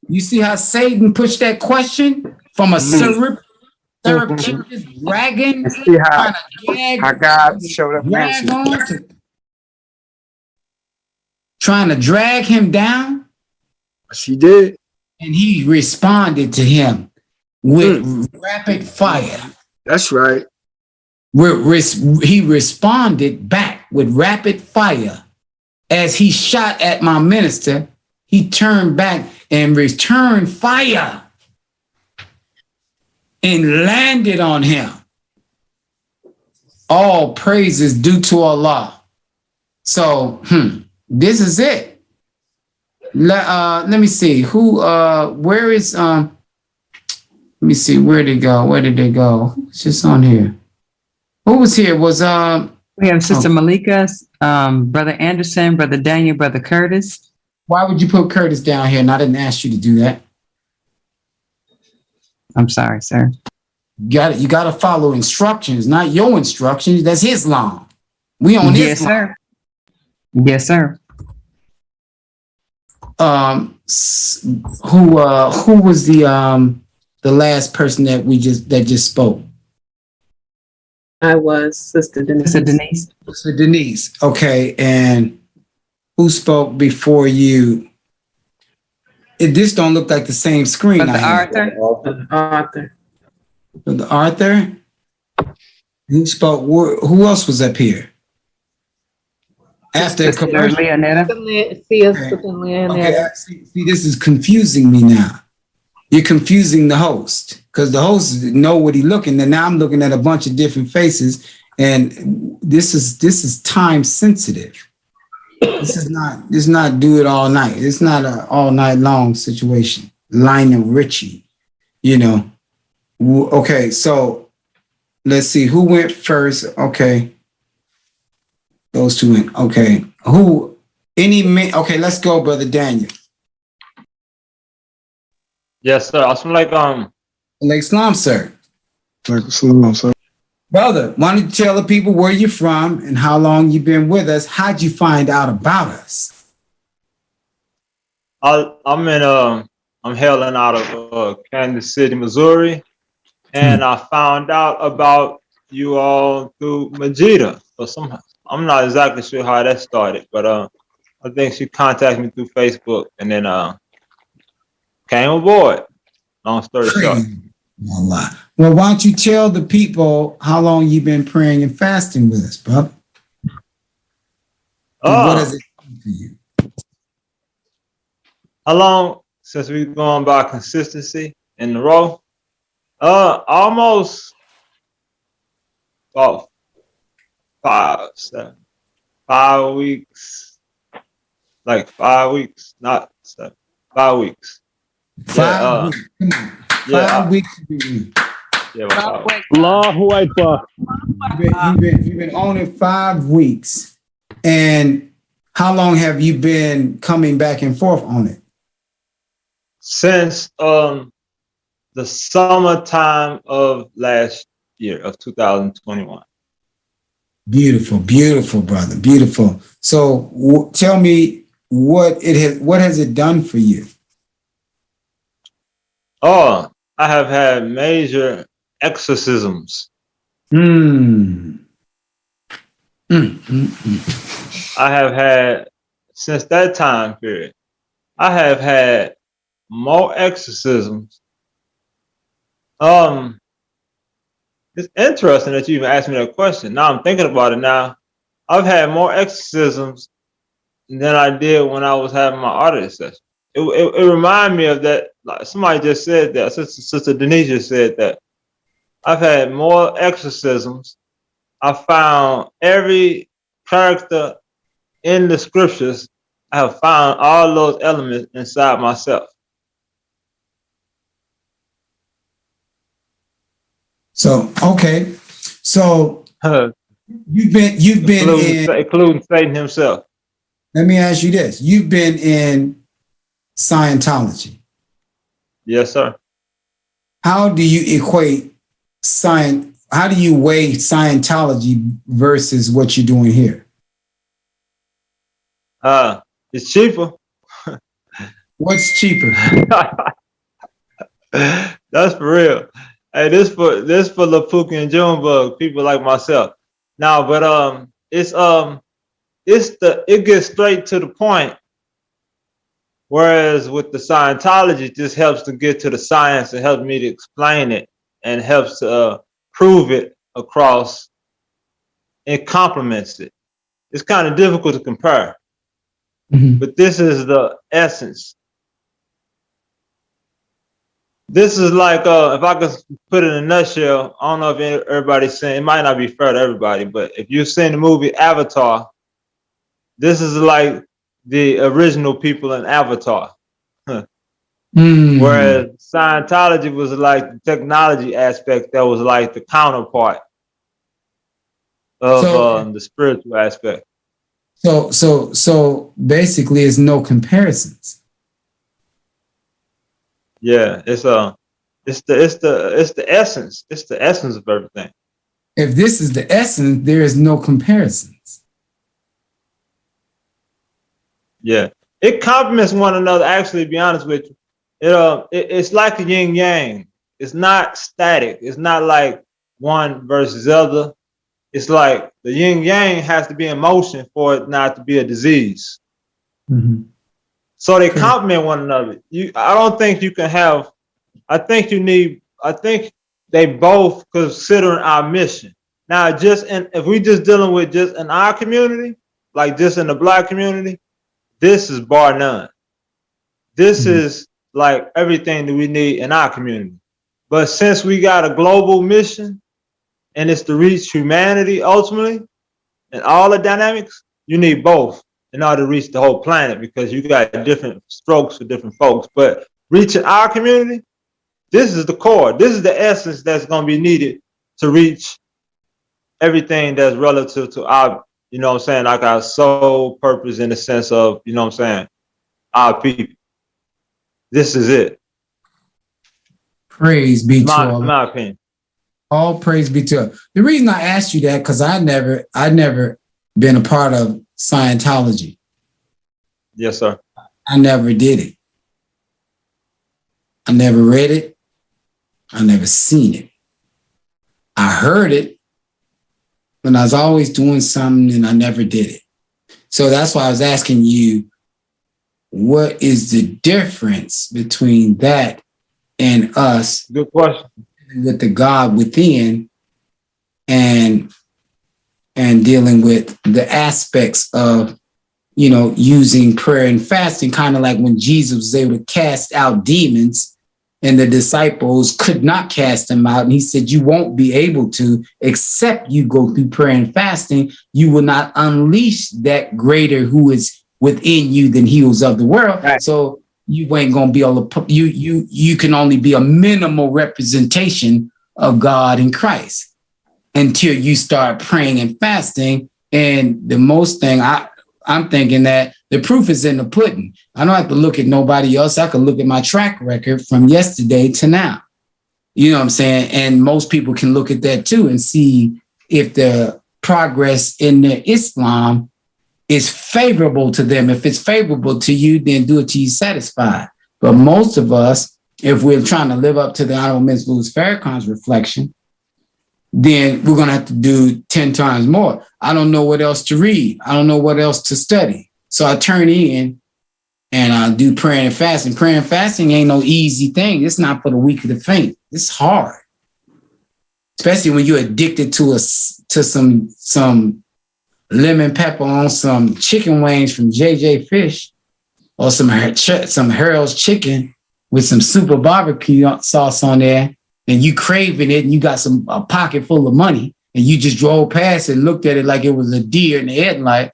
Speaker 8: you see how Satan pushed that question from a surreptitious dragon?
Speaker 17: See how God showed up
Speaker 8: trying to drag him down.
Speaker 3: She did.
Speaker 8: And he responded to him with rapid fire.
Speaker 3: That's right.
Speaker 8: He responded back with rapid fire. As he shot at my minister, he turned back and returned fire and landed on him. All praise is due to Allah. So, this is it. Let me see where is let me see, where did they go? It's just on here. Who was here? Was
Speaker 4: we have Sister Malika, Brother Anderson, Brother Daniel, Brother Curtis.
Speaker 8: Why would you put Curtis down here? And I didn't ask you to do that.
Speaker 4: I'm sorry, sir.
Speaker 8: You gotta follow instructions, not your instructions. That's Islam. We on Islam.
Speaker 4: Yes, sir. Yes, sir.
Speaker 8: Who was the last person that just spoke?
Speaker 9: I was Sister Denise.
Speaker 8: Sister Denise. Okay, and who spoke before you? This don't look like the same screen.
Speaker 4: Brother Arthur.
Speaker 8: Brother Arthur. Who spoke? Who else was up here? After commercial.
Speaker 13: Okay,
Speaker 8: See, this is confusing me now. You're confusing the host because the host know what he's looking, and now I'm looking at a bunch of different faces, and this is time sensitive. This is not do it all night. It's not an all night long situation. Lionel Richie, Okay, so let's see who went first. Okay. Those two went. Okay. Okay, let's go, Brother Daniel.
Speaker 18: Yes, sir. Assalamualaikum.
Speaker 8: Islam, sir. Brother, why don't you tell the people where you're from and how long you've been with us? How'd you find out about us?
Speaker 18: I'm hailing out of Kansas City, Missouri, and I found out about you all through Majida. I'm not exactly sure how that started, but I think she contacted me through Facebook, and then came aboard. Long story short.
Speaker 8: Allah. Well, why don't you tell the people how long you've been praying and fasting with us, brother? What does it mean to you?
Speaker 18: How long since we've gone by consistency in the row? Almost about 5 weeks. Like 5 weeks, not 7. 5 weeks.
Speaker 8: 5 weeks. Come on. 5 weeks.
Speaker 10: Allahu Akbar.
Speaker 8: You've been on it 5 weeks. And how long have you been coming back and forth on it?
Speaker 18: Since the summertime of last year, of 2021.
Speaker 8: Beautiful, beautiful, brother, beautiful. So tell me what has it done for you?
Speaker 18: Oh, I have had major exorcisms.
Speaker 8: Mm.
Speaker 18: I have had, since that time period, I have had more exorcisms. It's interesting that you even asked me that question. Now I'm thinking about it now. I've had more exorcisms than I did when I was having my audit session. It reminded me of that. Like somebody just said that. Sister Denise just said that. I've had more exorcisms. I found every character in the scriptures. I have found all those elements inside myself.
Speaker 8: So okay, so you've been
Speaker 18: including Satan himself.
Speaker 8: Let me ask you this: you've been in Scientology.
Speaker 18: Yes, sir.
Speaker 8: How do you equate how do you weigh Scientology versus what you're doing here?
Speaker 18: It's cheaper.
Speaker 8: What's cheaper?
Speaker 18: That's for real. Hey, this for Lapuki and Junebug, people like myself. Now, but it gets straight to the point. Whereas with the Scientology, it just helps to get to the science. It helps me to explain it and helps to prove it across. It complements it. It's kind of difficult to compare, but this is the essence. This is like, if I could put it in a nutshell, I don't know if everybody's seen, it might not be fair to everybody, but if you've seen the movie Avatar, this is like the original people in Avatar. Whereas Scientology was like the technology aspect that was like the counterpart of the spiritual aspect.
Speaker 8: So basically it's no comparisons.
Speaker 18: Yeah, it's the essence. It's the essence of everything.
Speaker 8: If this is the essence, there is no comparisons.
Speaker 18: Yeah, it complements one another. Actually, to be honest with you, it's like a yin yang. It's not static. It's not like one versus other. It's like the yin yang has to be in motion for it not to be a disease.
Speaker 8: Mm-hmm.
Speaker 18: So they complement one another. I don't think you can have. I think they both considering our mission. Now, if we just dealing with just in our community, like just in the Black community, this is bar none. This is like everything that we need in our community. But since we got a global mission, and it's to reach humanity ultimately, and all the dynamics, you need both in order to reach the whole planet, because you got different strokes for different folks. But reaching our community, this is the core. This is the essence that's going to be needed to reach everything that's relative to our, you know what I'm saying, like our soul purpose in the sense of, you know what I'm saying, our people. This is it.
Speaker 8: Praise be to Allah.
Speaker 18: My opinion.
Speaker 8: All praise be to Allah. The reason I asked you that, because I never been a part of Scientology.
Speaker 18: Yes, sir.
Speaker 8: I never did it. I never read it. I never seen it. I heard it, but I was always doing something and I never did it. So that's why I was asking you, what is the difference between that and us?
Speaker 18: Good question.
Speaker 8: With the God within and dealing with the aspects of, using prayer and fasting, kind of like when Jesus was able to cast out demons and the disciples could not cast them out. And he said, you won't be able to, except you go through prayer and fasting. You will not unleash that greater who is within you than he was of the world. Right. So you ain't going to be able to, you can only be a minimal representation of God in Christ until you start praying and fasting. And the most thing I'm thinking that the proof is in the pudding. I don't have to look at nobody else. I can look at my track record from yesterday to now. You know what I'm saying? And most people can look at that too and see if the progress in their Islam is favorable to them. If it's favorable to you, then do it till you're satisfied. But most of us, if we're trying to live up to the Honorable Ms. Louis Farrakhan's reflection, then we're going to have to do 10 times more. I don't know what else to read. I don't know what else to study. So I turn in and I do prayer and fasting. Prayer and fasting ain't no easy thing. It's not for the weak of the faint. It's hard, especially when you're addicted to some lemon pepper on some chicken wings from JJ Fish, or some Harold's chicken with some super barbecue sauce on there, and you craving it, and you got a pocket full of money, and you just drove past it and looked at it like it was a deer in the headlight.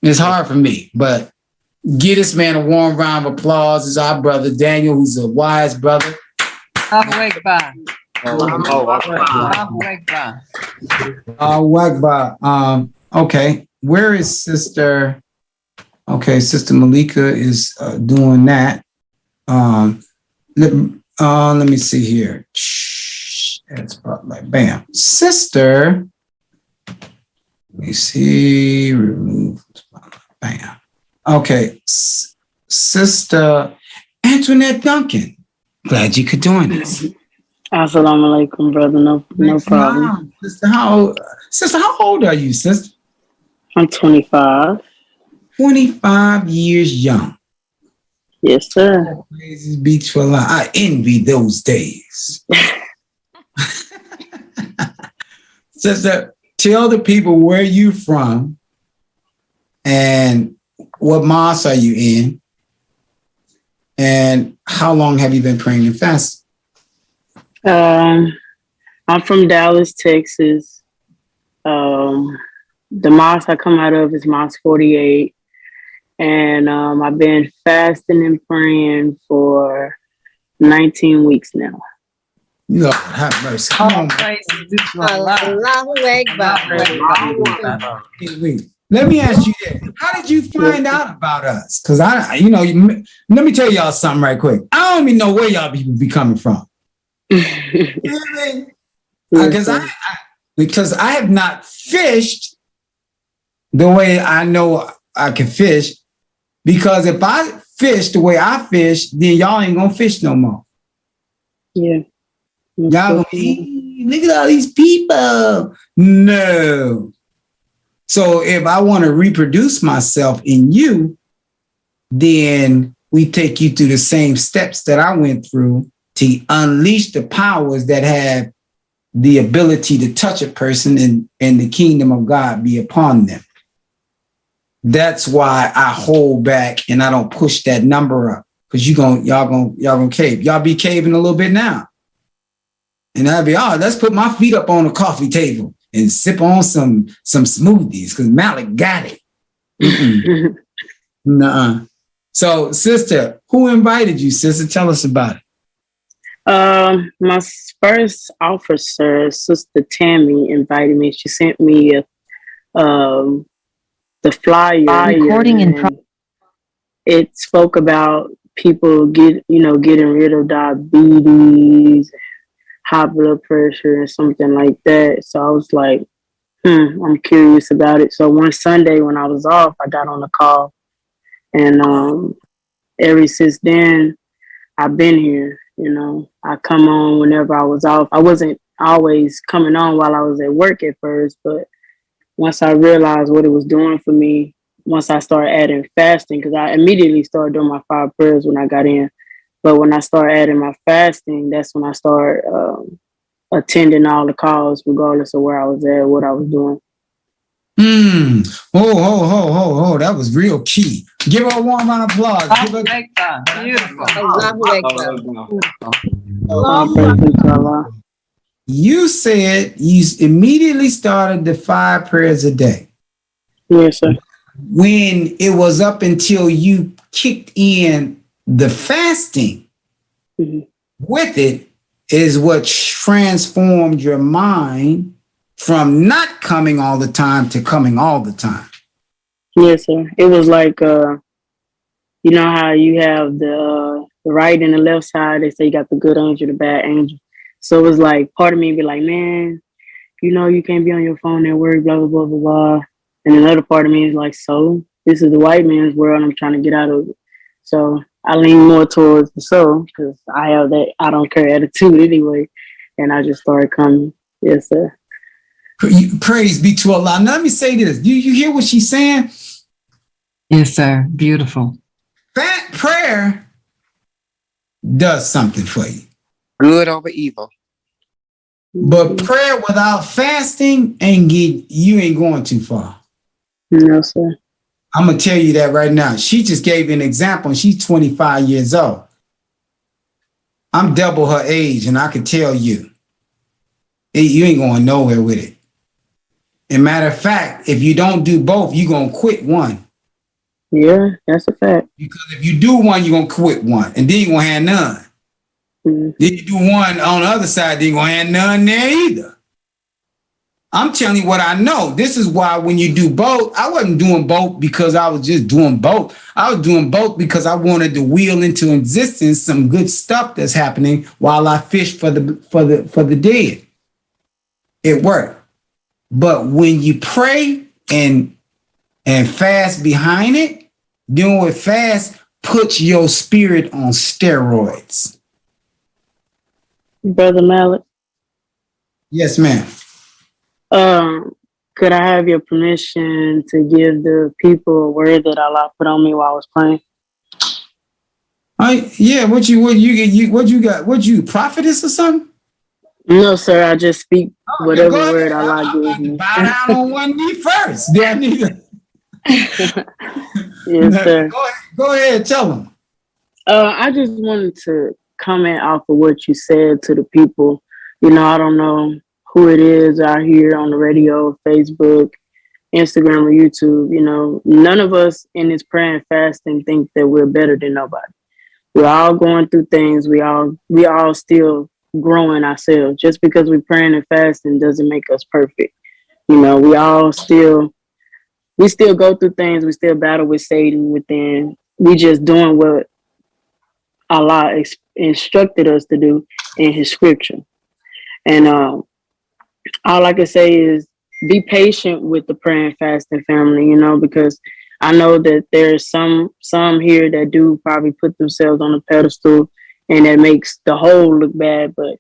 Speaker 8: It's hard for me, but give this man a warm round of applause. It's our brother Daniel, who's a wise brother. Okay, where is Sister? Okay, Sister Malika is doing that. Let me see here. That's spotlight. Bam. Sister. Let me see. Remove spotlight. Bam. Okay. Sister Antoinette Duncan. Glad you could join us.
Speaker 19: Assalamu alaikum, brother. No problem.
Speaker 8: Sister, how old are you, sister?
Speaker 19: I'm 25.
Speaker 8: 25 years young.
Speaker 19: Yes, sir.
Speaker 8: Praises be to Allah. I envy those days. Sister, tell the people where you from and what mosque are you in, and how long have you been praying and fasting?
Speaker 19: I'm from Dallas, Texas. The mosque I come out of is Mosque 48. And I've been fasting and praying for 19 weeks now.
Speaker 8: Lord have mercy. Come on. Let me ask you this. How did you find out about us? Because let me tell y'all something right quick. I don't even know where y'all people be coming from. Because I have not fished the way I know I can fish. Because if I fish the way I fish, then y'all ain't gonna fish no more.
Speaker 19: Yeah.
Speaker 8: Y'all gonna be, look at all these people. No. So if I want to reproduce myself in you, then we take you through the same steps that I went through to unleash the powers that have the ability to touch a person and the kingdom of God be upon them. That's why I hold back and I don't push that number up, because y'all gonna cave. Y'all be caving a little bit now. And I'd be, let's put my feet up on the coffee table and sip on some smoothies because Malik got it. Nuh-uh. So, sister, who invited you, sister? Tell us about it.
Speaker 19: My first officer, Sister Tammy, invited me. She sent me the flyer.
Speaker 20: Recording in progress.
Speaker 19: It spoke about people getting rid of diabetes, high blood pressure, and something like that. So I was like, I'm curious about it. So one Sunday when I was off, I got on the call, and ever since then, I've been here. I come on whenever I was off. I wasn't always coming on while I was at work at first, but once I realized what it was doing for me, once I started adding fasting, because I immediately started doing my 5 prayers when I got in. But when I started adding my fasting, that's when I started attending all the calls, regardless of where I was at, what I was doing.
Speaker 8: Oh, that was real key. Give her a warm round of applause. You said you immediately started the 5 prayers a day.
Speaker 19: Yes, sir.
Speaker 8: When it was up until you kicked in the fasting with it is what transformed your mind from not coming all the time to coming all the time.
Speaker 19: Yes, sir. It was like, you know how you have the right and the left side, they say you got the good angel, the bad angel. So it was like, part of me be like, man, you know, you can't be on your phone at work, blah, blah, blah, blah, blah. And another part of me is like, so this is the white man's world. I'm trying to get out of it. So I lean more towards the soul because I have that I don't care attitude anyway. And I just started coming. Yes, sir.
Speaker 8: Praise be to Allah. Now let me say this. Do you hear what she's saying?
Speaker 4: Yes, sir. Beautiful.
Speaker 8: That prayer does something for you.
Speaker 17: Good over evil.
Speaker 8: But prayer without fasting you ain't going too far.
Speaker 19: No, sir.
Speaker 8: I'm gonna tell you that right now. She just gave you an example, and she's 25 years old. I'm double her age, and I can tell you, you ain't going nowhere with it. And matter of fact, if you don't do both, you're gonna quit one.
Speaker 19: Yeah, that's a fact.
Speaker 8: Because if you do one, you're gonna quit one, and then you're gonna have none.
Speaker 19: Mm-hmm.
Speaker 8: Then you do one on the other side, then you're gonna have none there either. I'm telling you what I know. This is why when you do both, I wasn't doing both because I was just doing both. I was doing both because I wanted to wheel into existence some good stuff that's happening while I fish for the dead. It worked. But when you pray and fast behind it, doing what fast puts your spirit on steroids.
Speaker 19: Brother Malik.
Speaker 8: Yes, ma'am.
Speaker 19: Could I have your permission to give the people a word that Allah put on me while I was praying?
Speaker 8: Yeah, what you got? What you prophetess or something?
Speaker 19: No, sir. I just speak whatever word Allah gives me.
Speaker 8: Bow down on one knee first. Damn neither.
Speaker 19: Yes, sir.
Speaker 8: Go ahead, tell them.
Speaker 19: I just wanted to comment off of what you said to the people. You know, I don't know who it is out here on the radio, Facebook, Instagram, or YouTube. You know, none of us in this prayer and fasting think that we're better than nobody. We're all going through things. We all still growing ourselves. Just because we're praying and fasting doesn't make us perfect. You know, we still go through things. We still battle with Satan within. We just doing what Allah instructed us to do in His scripture. And all I can say is be patient with the praying fasting family, you know, because I know that there's some here that do probably put themselves on a pedestal and that makes the whole look bad, but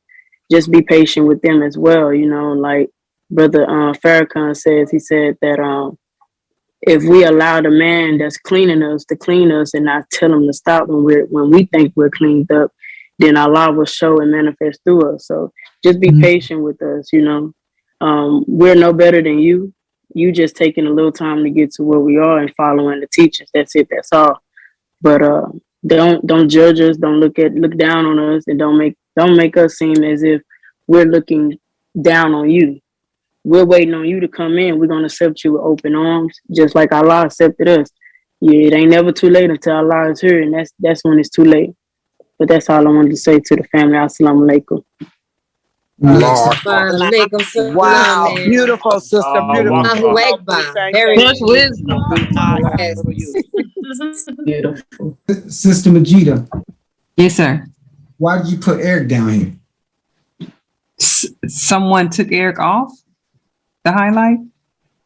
Speaker 19: just be patient with them as well, you know, like Brother Farrakhan says, he said that if we allow the man that's cleaning us to clean us and not tell him to stop when we think we're cleaned up, then Allah will show and manifest through us. So just be patient with us, you know. We're no better than you. You just taking a little time to get to where we are and following the teachings. That's it. That's all. But don't judge us. Don't look down on us, and don't make us seem as if we're looking down on you. We're waiting on you to come in. We're gonna accept you with open arms, just like Allah accepted us. Yeah, it ain't never too late until Allah is here, and that's when it's too late. But that's all I wanted to say to the family. Assalamu alaikum.
Speaker 17: Wow, beautiful sister, beautiful.
Speaker 13: Very wisdom.
Speaker 19: Beautiful.
Speaker 8: Sister Majida.
Speaker 4: Yes, sir.
Speaker 8: Why did you put Eric down here?
Speaker 4: Someone took Eric off the highlight?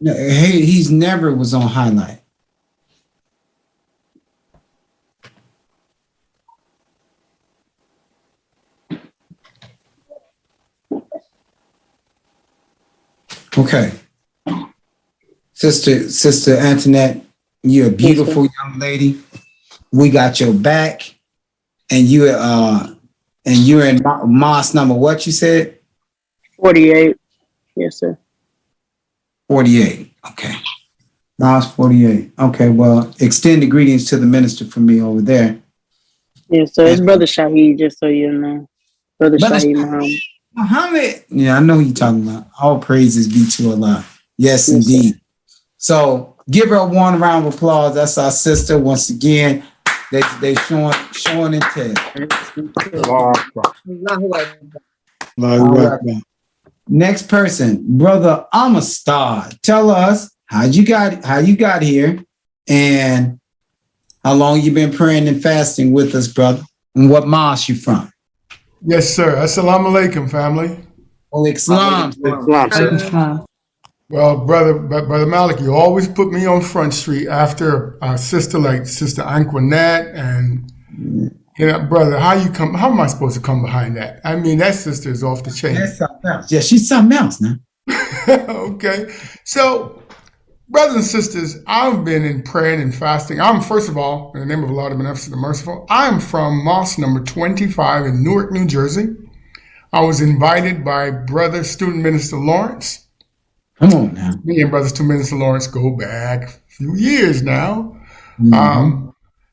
Speaker 8: No, he's never was on highlight. Okay. Sister Antoinette, you're a beautiful young lady. We got your back. And you're in mosque number what you said?
Speaker 19: 48. Yes, sir.
Speaker 8: 48. Okay. Mosque 48. Okay, well, extend the greetings to the minister for me over there.
Speaker 19: Yes, sir. It's Brother Shaheed, just so you know. Brother Shaheed Muhammad.
Speaker 8: Muhammad. Yeah, I know who you're talking about. All praises be to Allah. Yes, indeed. So give her a warm round of applause. That's our sister. Once again, they showing and telling. Next person, Brother Amastar. Tell us how you got here and how long you been praying and fasting with us, brother, and what mosque you from.
Speaker 11: Yes, sir. Assalamu alaikum, family.
Speaker 8: Islam.
Speaker 11: Well, brother Malik, you always put me on Front Street after a sister like Sister Anquinette, and brother, how am I supposed to come behind that? I mean, that sister is off the chain.
Speaker 8: That's something else. Yeah, she's something else now.
Speaker 11: Okay, so brothers and sisters, I've been in praying and fasting. I'm, first of all, in the name of the Lord, the Beneficent, the Merciful, I'm from mosque number 25 in Newark, New Jersey. I was invited by Brother Student Minister Lawrence.
Speaker 8: Come on now.
Speaker 11: Me and Brother Student Minister Lawrence go back a few years now.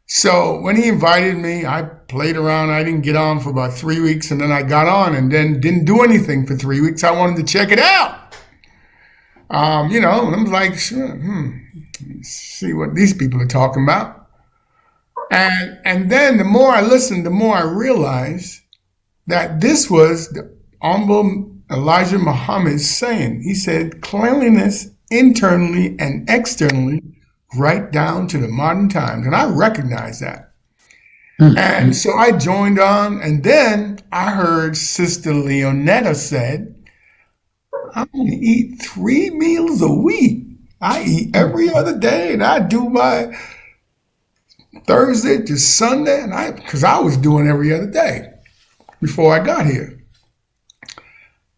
Speaker 11: So when he invited me, I played around. I didn't get on for about 3 weeks, and then I got on and then didn't do anything for 3 weeks. I wanted to check it out. And I'm like, sure, see what these people are talking about. And then the more I listened, the more I realized that this was the humble Elijah Muhammad saying. He said, cleanliness internally and externally, right down to the modern times. And I recognize that. And so I joined on, and then I heard Sister Leonetta said, I'm going to eat 3 meals a week. I eat every other day, and I do my Thursday to Sunday, and because I was doing every other day before I got here.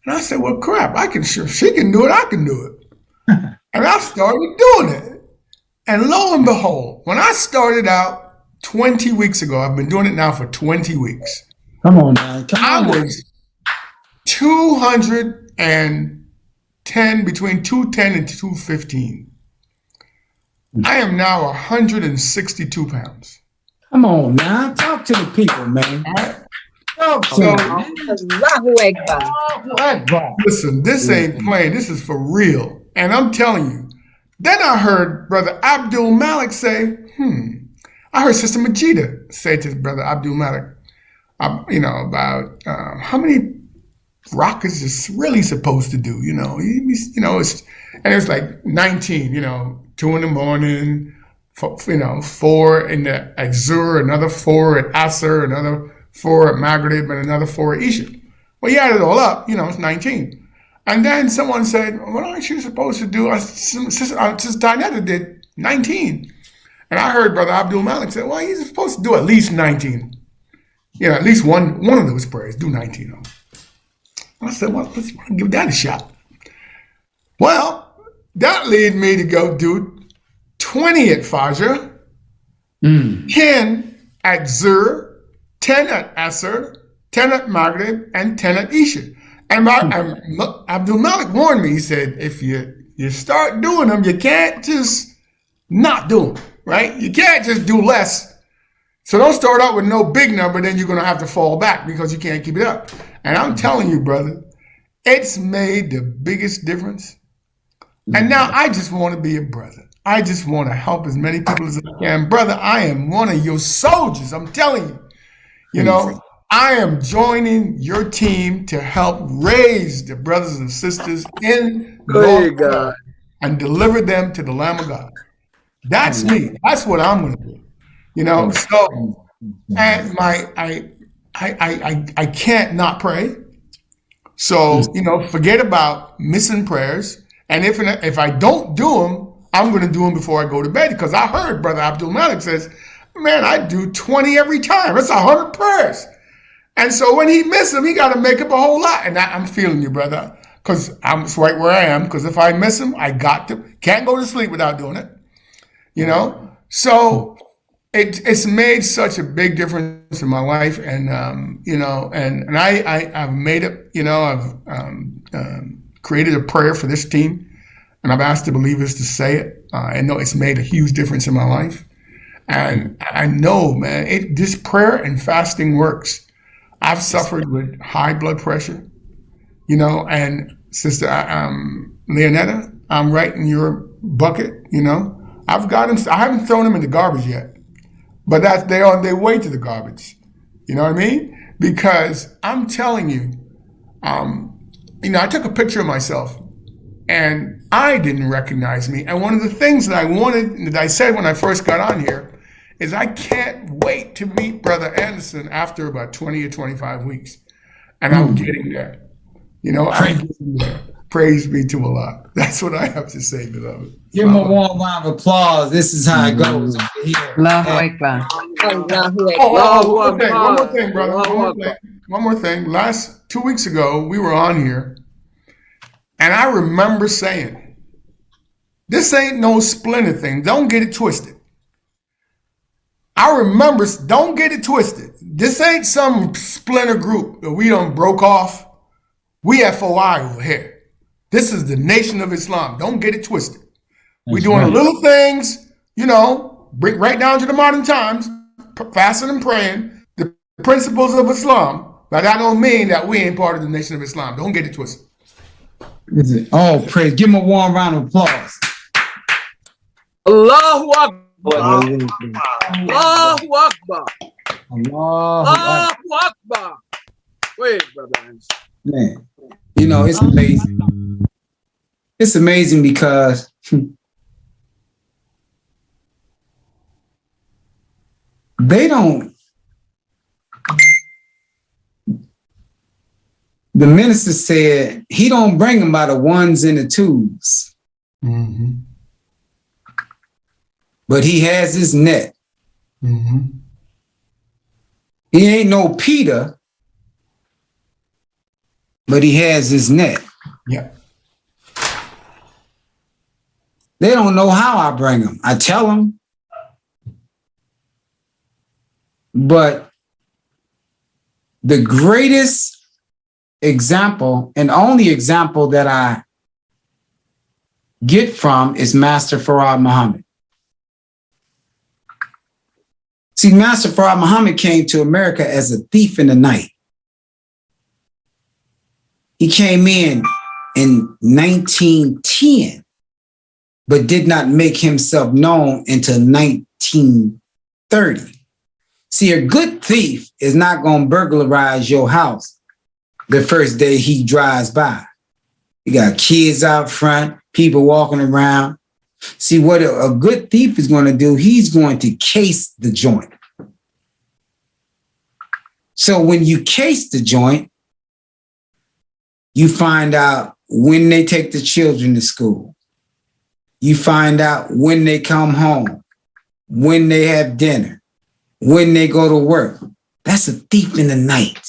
Speaker 11: And I said, well, crap, if she can do it, I can do it. And I started doing it. And lo and behold, when I started out 20 weeks ago, I've been doing it now for 20 weeks.
Speaker 8: Come on now.
Speaker 11: I was 210, between 210 and 215. I am now 162 pounds.
Speaker 8: Come on now. Talk to the people, man.
Speaker 11: Listen, this ain't playing. This is for real. And I'm telling you. Then I heard Brother Abdul Malik say, I heard Sister Majida say to Brother Abdul Malik, about how many rockets is really supposed to do, and it was like 19, 2 in the morning, 4 in the at Zuhr, another 4 at Asr, another 4 at Maghrib, and another 4 at Isha. Well, you add it all up, it's 19. And then someone said, what aren't you supposed to do? Sister Dinetta did 19. And I heard Brother Abdul Malik say, well, you're supposed to do at least 19. At least one of those prayers, do 19 of them. I said, well, let's give that a shot. Well, that led me to go do 20 at Fajr, 10 at Zuhr, 10 at Asr, 10 at Maghrib, and 10 at Isha. And Abdul Malik warned me. He said, if you start doing them, you can't just not do them, right? You can't just do less. So don't start out with no big number, then you're going to have to fall back because you can't keep it up. And I'm telling you, brother, it's made the biggest difference. And now I just want to be a brother. I just want to help as many people as I can. Brother, I am one of your soldiers. I'm telling you, I am joining your team to help raise the brothers and sisters in God and deliver them to the Lamb of God. That's me. That's what I'm going to do. So, and I can't not pray. So, forget about missing prayers. And if I don't do them, I'm going to do them before I go to bed, because I heard Brother Abdul Malik says, man, I do 20 every time. That's 100 prayers. And so when he missed them, he got to make up a whole lot. And I'm feeling you, brother, because I'm right where I am. Because if I miss them, I can't go to sleep without doing it. So it's made such a big difference in my life. And, and I've made it, I've created a prayer for this team. And I've asked the believers to say it. I know it's made a huge difference in my life. And I know, man, this prayer and fasting works. I've suffered with high blood pressure, and Sister Leonetta, I'm right in your bucket, I've got them. I haven't thrown them in the garbage yet, but they're on their way to the garbage. You know what I mean? Because I'm telling you, I took a picture of myself and I didn't recognize me. And one of the things that I said when I first got on here is I can't wait to meet Brother Anderson after about 20 or 25 weeks. And I'm getting there. You know, I'm getting there. Praise be to Allah. That's what I have to say, beloved.
Speaker 8: Give him a warm round of applause. This is how it goes.
Speaker 4: Allahu Akbar.
Speaker 11: One more thing, brother. One more thing. 2 weeks ago, we were on here, and I remember saying, this ain't no splinter thing. Don't get it twisted. I remember, don't get it twisted. This ain't some splinter group that we done broke off. We have FOI here. This is the Nation of Islam. Don't get it twisted. We're doing little things, you know, bring right down to the modern times, fasting and praying, the principles of Islam. But that don't mean that we ain't part of the Nation of Islam. Don't get it twisted.
Speaker 8: Oh, praise. Give him a warm round of applause.
Speaker 13: Allahu Akbar. Allahu Akbar. Allahu Akbar. Wait, brother.
Speaker 8: Man, you know, it's amazing. It's amazing because they don't. The minister said he don't bring them by the ones and the twos.
Speaker 11: Mm-hmm.
Speaker 8: But he has his net.
Speaker 11: Mm-hmm.
Speaker 8: He ain't no Peter, but he has his net.
Speaker 11: Yeah.
Speaker 8: They don't know how I bring them. I tell them. But the greatest example and only example that I get from is Master Farad Muhammad. See, Master Farad Muhammad came to America as a thief in the night. He came in 1910, but did not make himself known until 1930. See, a good thief is not going to burglarize your house the first day he drives by. You got kids out front, people walking around. See, what a good thief is going to do, he's going to case the joint. So when you case the joint, you find out when they take the children to school. You find out when they come home, when they have dinner, when they go to work. That's a thief in the night.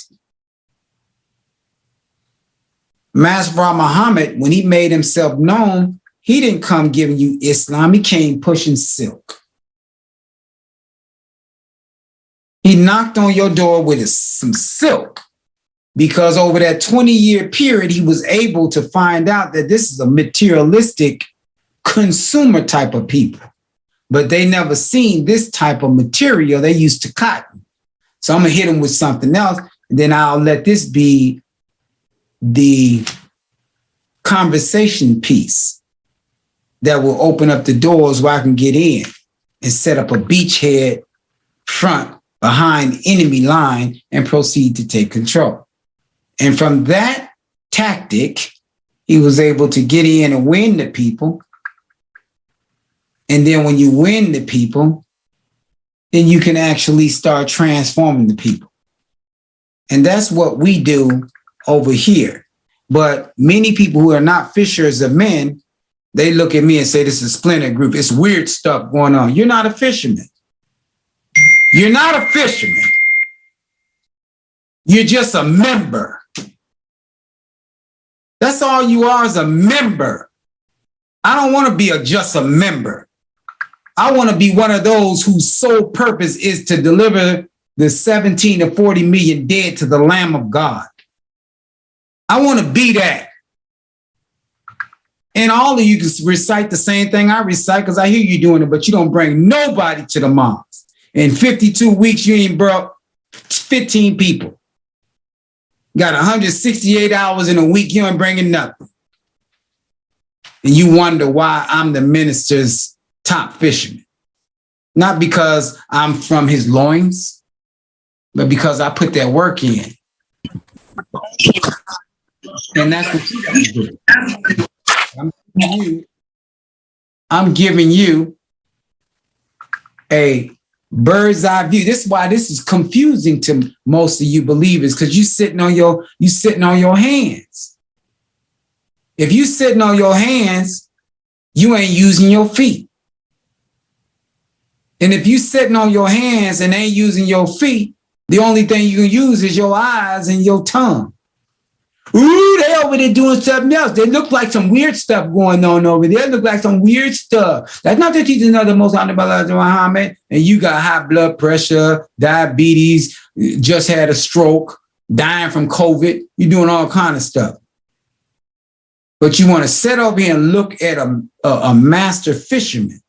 Speaker 8: Master Muhammad, when he made himself known, he didn't come giving you Islam. He came pushing silk. He knocked on your door with some silk, because over that 20-year period, he was able to find out that this is a materialistic consumer type of people. But they never seen this type of material. They used to cotton. So I'm going to hit them with something else, and then I'll let this be the conversation piece that will open up the doors where I can get in and set up a beachhead front behind enemy line and proceed to take control. And from that tactic, he was able to get in and win the people. And then when you win the people, then you can actually start transforming the people. And that's what we do over here. But many people who are not fishers of men, they look at me and say, this is a splinter group. It's weird stuff going on. You're not a fisherman. You're not a fisherman. You're just a member. That's all you are, is a member. I don't want to be just a member. I want to be one of those whose sole purpose is to deliver the 17 to 40 million dead to the Lamb of God. I want to be that. And all of you can recite the same thing I recite, because I hear you doing it, but you don't bring nobody to the mosque. In 52 weeks, you ain't brought 15 people. Got 168 hours in a week, you ain't bringing nothing. And you wonder why I'm the minister's top fisherman. Not because I'm from his loins, but because I put that work in. And that's what you got to do. I'm giving you a bird's eye view. This is why this is confusing to most of you believers, because you sitting on your hands. If you sitting on your hands, you ain't using your feet. And if you sitting on your hands and ain't using your feet, the only thing you can use is your eyes and your tongue. Ooh, they over there doing something else. They look like some weird stuff going on over there. They look like some weird stuff. That's not that teaching another most honorable Muhammad, and you got high blood pressure, diabetes, just had a stroke, dying from COVID. You're doing all kind of stuff. But you want to sit over here and look at a master fisherman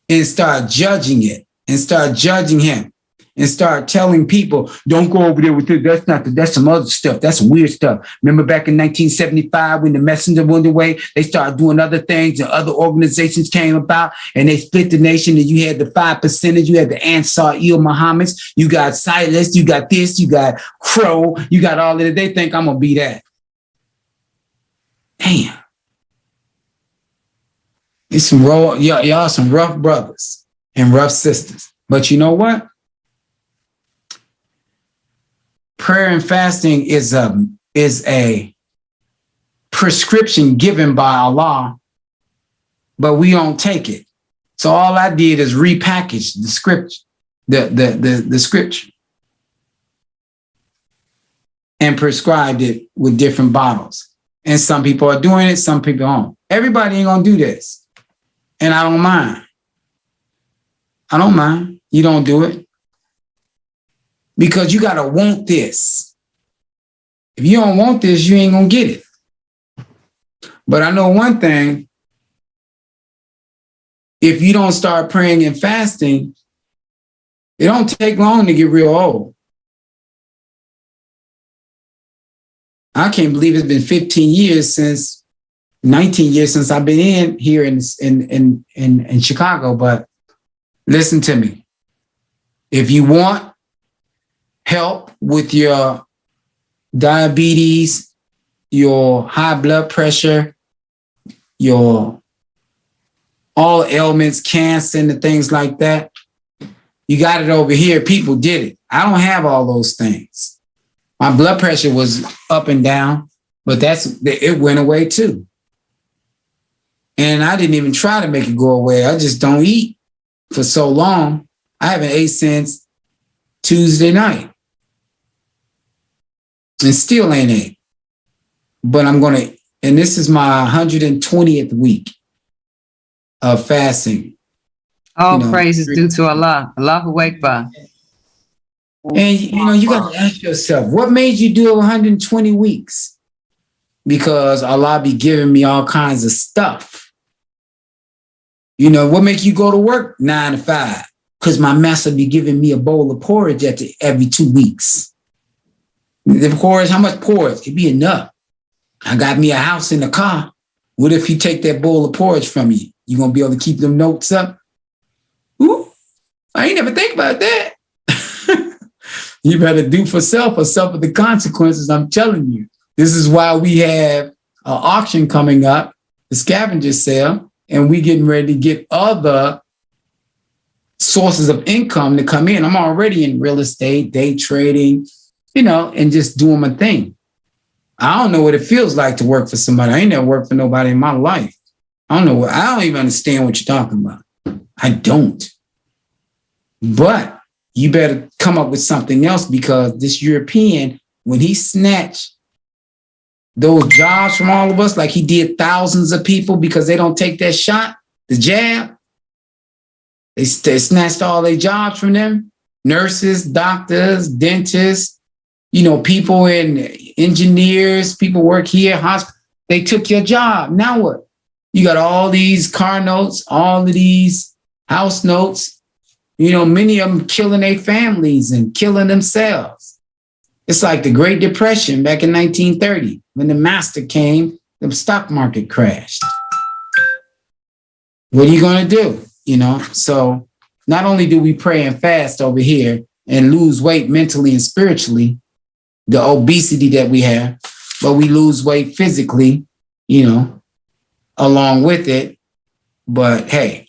Speaker 8: and start judging it and start judging him. And start telling people, don't go over there with it. That's some other stuff. That's some weird stuff. Remember back in 1975 when the messenger went away, they started doing other things and other organizations came about and they split the nation and you had the 5%, you had the Ansar Muhammad's, you got Silas, you got this, you got Crow, you got all of it. They think I'm going to be that. Damn. It's some y'all some rough brothers and rough sisters. But you know what? Prayer and fasting is a prescription given by Allah, but we don't take it. So all I did is repackage the scripture, the scripture, and prescribed it with different bottles. And some people are doing it, some people aren't. Everybody ain't gonna do this, and I don't mind. I don't mind. You don't do it. Because you got to want this. If you don't want this, you ain't going to get it. But I know one thing. If you don't start praying and fasting, it don't take long to get real old. I can't believe it's been 19 years since I've been in here in Chicago. But listen to me. If you want help with your diabetes, your high blood pressure, your all ailments, cancer, and the things like that, you got it over here. People did it. I don't have all those things. My blood pressure was up and down, but it went away too. And I didn't even try to make it go away. I just don't eat for so long. I haven't ate since Tuesday night. And still ain't ate. But I'm going to, and this is my 120th week of fasting.
Speaker 4: All praise is due to Allah. Allahu Akbar.
Speaker 8: And you got to ask yourself, what made you do 120 weeks? Because Allah be giving me all kinds of stuff. What make you go to work 9 to 5? Because my master be giving me a bowl of porridge every 2 weeks. The porridge, how much porridge? It'd be enough. I got me a house in the car. What if you take that bowl of porridge from you? You gonna be able to keep them notes up? Ooh, I ain't never think about that. You better do for self or suffer the consequences. I'm telling you. This is why we have an auction coming up, the scavenger sale, and we getting ready to get other sources of income to come in. I'm already in real estate, day trading, and just doing my thing. I don't know what it feels like to work for somebody. I ain't never worked for nobody in my life. I don't even understand what you're talking about. I don't. But you better come up with something else, because this European, when he snatched those jobs from all of us, like he did thousands of people because they don't take that shot, the jab, they snatched all their jobs from them. Nurses, doctors, dentists, people in engineers, people work here, hospital. They took your job. Now what? You got all these car notes, all of these house notes. Many of them killing their families and killing themselves. It's like the Great Depression back in 1930. When the master came, the stock market crashed. What are you going to do? So not only do we pray and fast over here and lose weight mentally and spiritually, the obesity that we have, but we lose weight physically, along with it. But hey,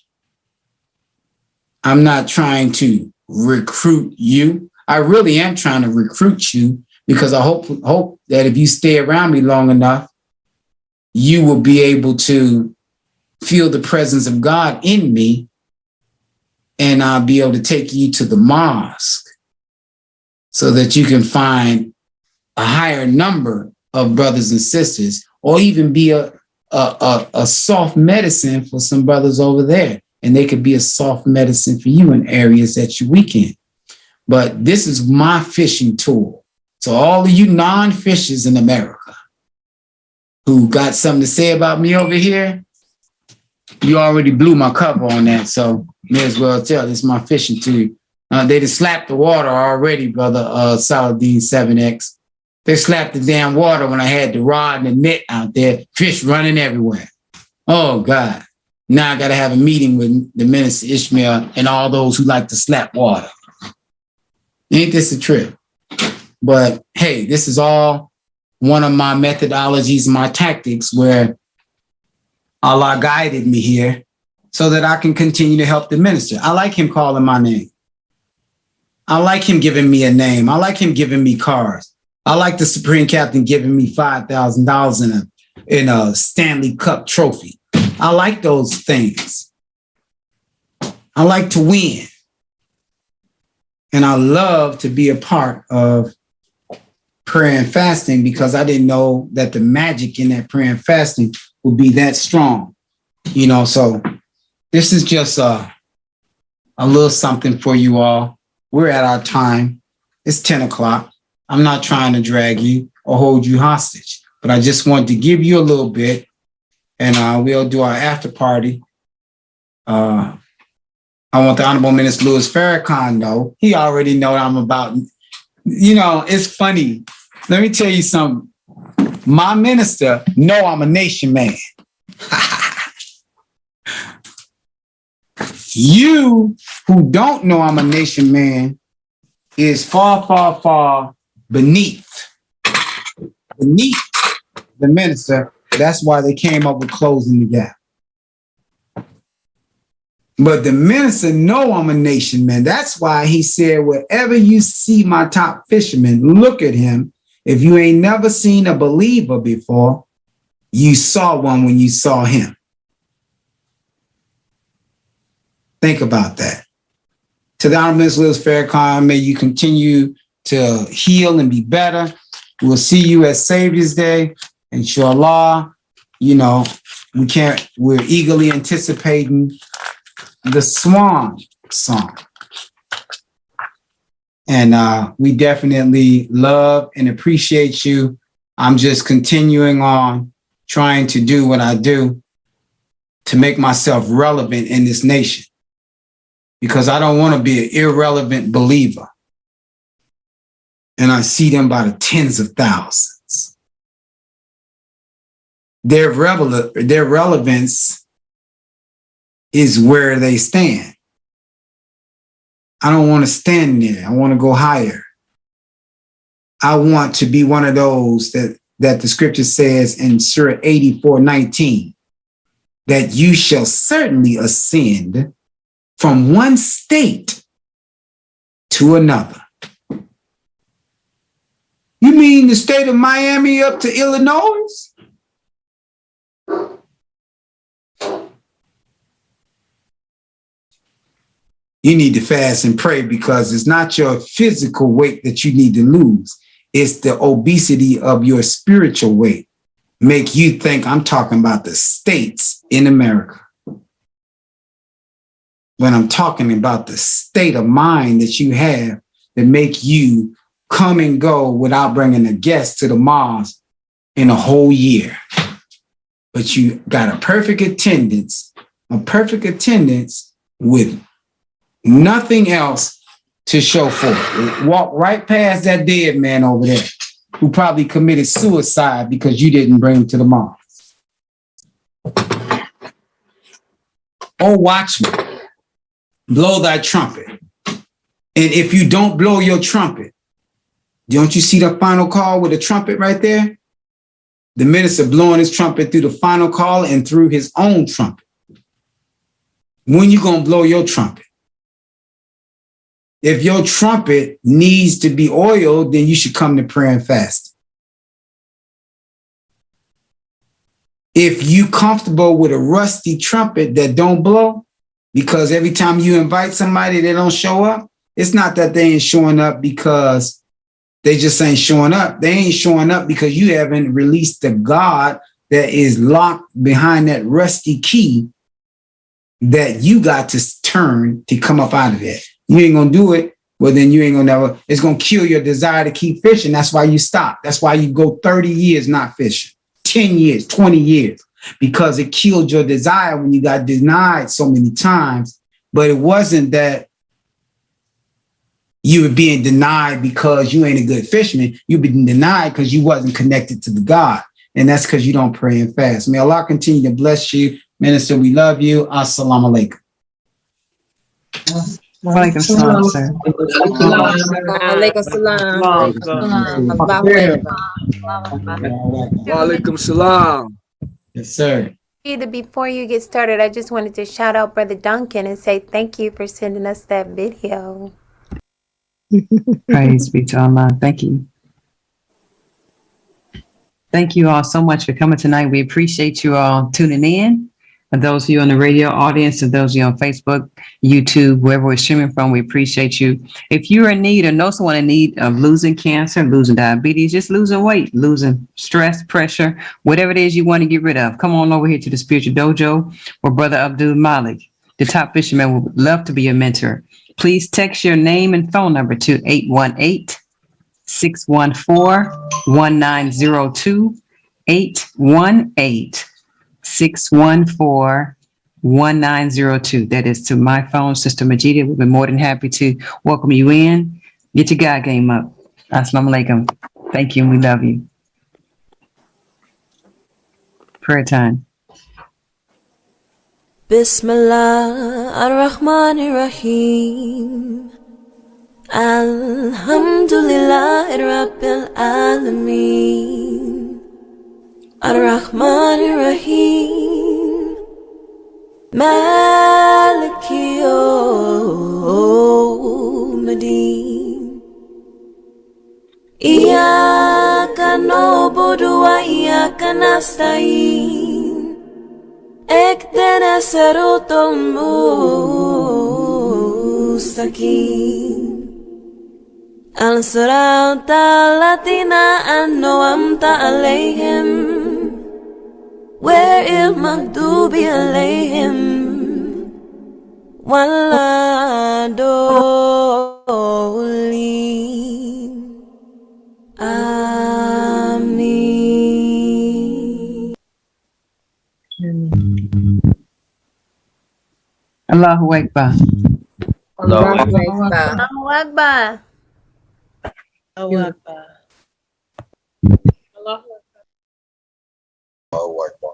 Speaker 8: I'm not trying to recruit you. I really am trying to recruit you, because I hope that if you stay around me long enough, you will be able to feel the presence of God in me, and I'll be able to take you to the mosque so that you can find a higher number of brothers and sisters, or even be a soft medicine for some brothers over there. And they could be a soft medicine for you in areas that you're weak in. But this is my fishing tool. So all of you non-fishers in America who got something to say about me over here, you already blew my cover on that. So may as well tell, this is my fishing tool. They just slapped the water already, brother Saladin 7X. They slapped the damn water when I had the rod and the net out there, fish running everywhere. Oh, God. Now I got to have a meeting with the minister Ishmael and all those who like to slap water. Ain't this a trip? But hey, this is all one of my methodologies, my tactics, where Allah guided me here so that I can continue to help the minister. I like him calling my name. I like him giving me a name. I like him giving me cars. I like the Supreme Captain giving me $5,000 in a Stanley Cup trophy. I like those things. I like to win. And I love to be a part of prayer and fasting, because I didn't know that the magic in that prayer and fasting would be that strong. You know, so this is just a little something for you all. We're at our time. It's 10 o'clock. I'm not trying to drag you or hold you hostage, but I just want to give you a little bit, and we'll do our after party. I want the Honorable Minister Louis Farrakhan know. He already know I'm about, you know, it's funny. Let me tell you something. My minister know I'm a nation man. You who don't know I'm a nation man is far, far, far beneath the minister. That's why they came up with closing the gap. But the minister know I'm a nation man. That's why he said, wherever you see my top fisherman, look at him. If you ain't never seen a believer before, you saw one when you saw him. Think about that. To the Honorable Minister Louis Farrakhan, may you continue to heal and be better. We'll see you at Savior's Day. Inshallah, you know, we're eagerly anticipating the Swan song. And we definitely love and appreciate you. I'm just continuing on trying to do what I do to make myself relevant in this nation, because I don't want to be an irrelevant believer. And I see them by the tens of thousands. Their relevance is where they stand. I don't want to stand there. I want to go higher. I want to be one of those that the scripture says in Surah 84:19, that you shall certainly ascend from one state to another. You mean the state of Miami up to Illinois? You need to fast and pray, because it's not your physical weight that you need to lose. It's the obesity of your spiritual weight. Make you think I'm talking about the states in America, when I'm talking about the state of mind that you have that make you come and go without bringing a guest to the mosque in a whole year. But you got a perfect attendance with nothing else to show for it. Walk right past that dead man over there who probably committed suicide because you didn't bring him to the mosque. Oh, watchman, blow thy trumpet. And if you don't blow your trumpet, don't you see the final call with a trumpet right there? The minister blowing his trumpet through the final call and through his own trumpet. When you gonna blow your trumpet? If your trumpet needs to be oiled, then you should come to prayer and fast. if you comfortable with a rusty trumpet that don't blow, because every time you invite somebody, they don't show up. It's not that they ain't showing up because they just ain't showing up. They ain't showing up because you haven't released the God that is locked behind that rusty key that you got to turn to come up out of it. You ain't gonna do it. Well, then you ain't gonna never, it's gonna kill your desire to keep fishing. That's why you stop. That's why you go 30 years not fishing, 10 years, 20 years, because it killed your desire when you got denied so many times. But it wasn't that you were being denied because you ain't a good fisherman. You've been denied because you wasn't connected to the God. And that's because you don't pray and fast. May Allah continue to bless you. Minister, we love you. Assalamu alaikum.
Speaker 4: Walaikum salam, sir.
Speaker 17: Walaikum salam.
Speaker 13: Walaikum salam.
Speaker 8: Yes, sir.
Speaker 6: Either before you get started, I just wanted to shout out Brother Duncan and say thank you for sending us that video.
Speaker 4: Praise be to Allah. Thank you. Thank you all so much for coming tonight. We appreciate you all tuning in. And those of you on the radio audience and those of you on Facebook, YouTube, wherever we're streaming from, we appreciate you. If you're in need or know someone in need of losing cancer, losing diabetes, just losing weight, losing stress, pressure, whatever it is you want to get rid of, come on over here to the Spiritual Dojo where Brother Abdul Malik, the top fisherman, would love to be your mentor. Please text your name and phone number to 818-614-1902, 818-614-1902. That is to my phone, Sister Majida. We'll be more than happy to welcome you in. Get your God game up. Assalamu alaikum. Thank you and we love you. Prayer time.
Speaker 20: Bismillah ar-Rahman ar-Rahim. Alhamdulillah Rabbil Alameen. Ar-Rahman ar-Rahim. Maliki yawmiddin. Iyyaka na'budu wa iyyaka nasta'in. اهدنا الصراط المستقيم الصراط الذين أنعمت عليهم غير المغضوب عليهم ولا الضالين آمين.
Speaker 4: Allahu Akbar.
Speaker 17: Allahu Akbar.
Speaker 6: Allahu Akbar.
Speaker 17: Allahu Akbar.
Speaker 1: Allahu Akbar.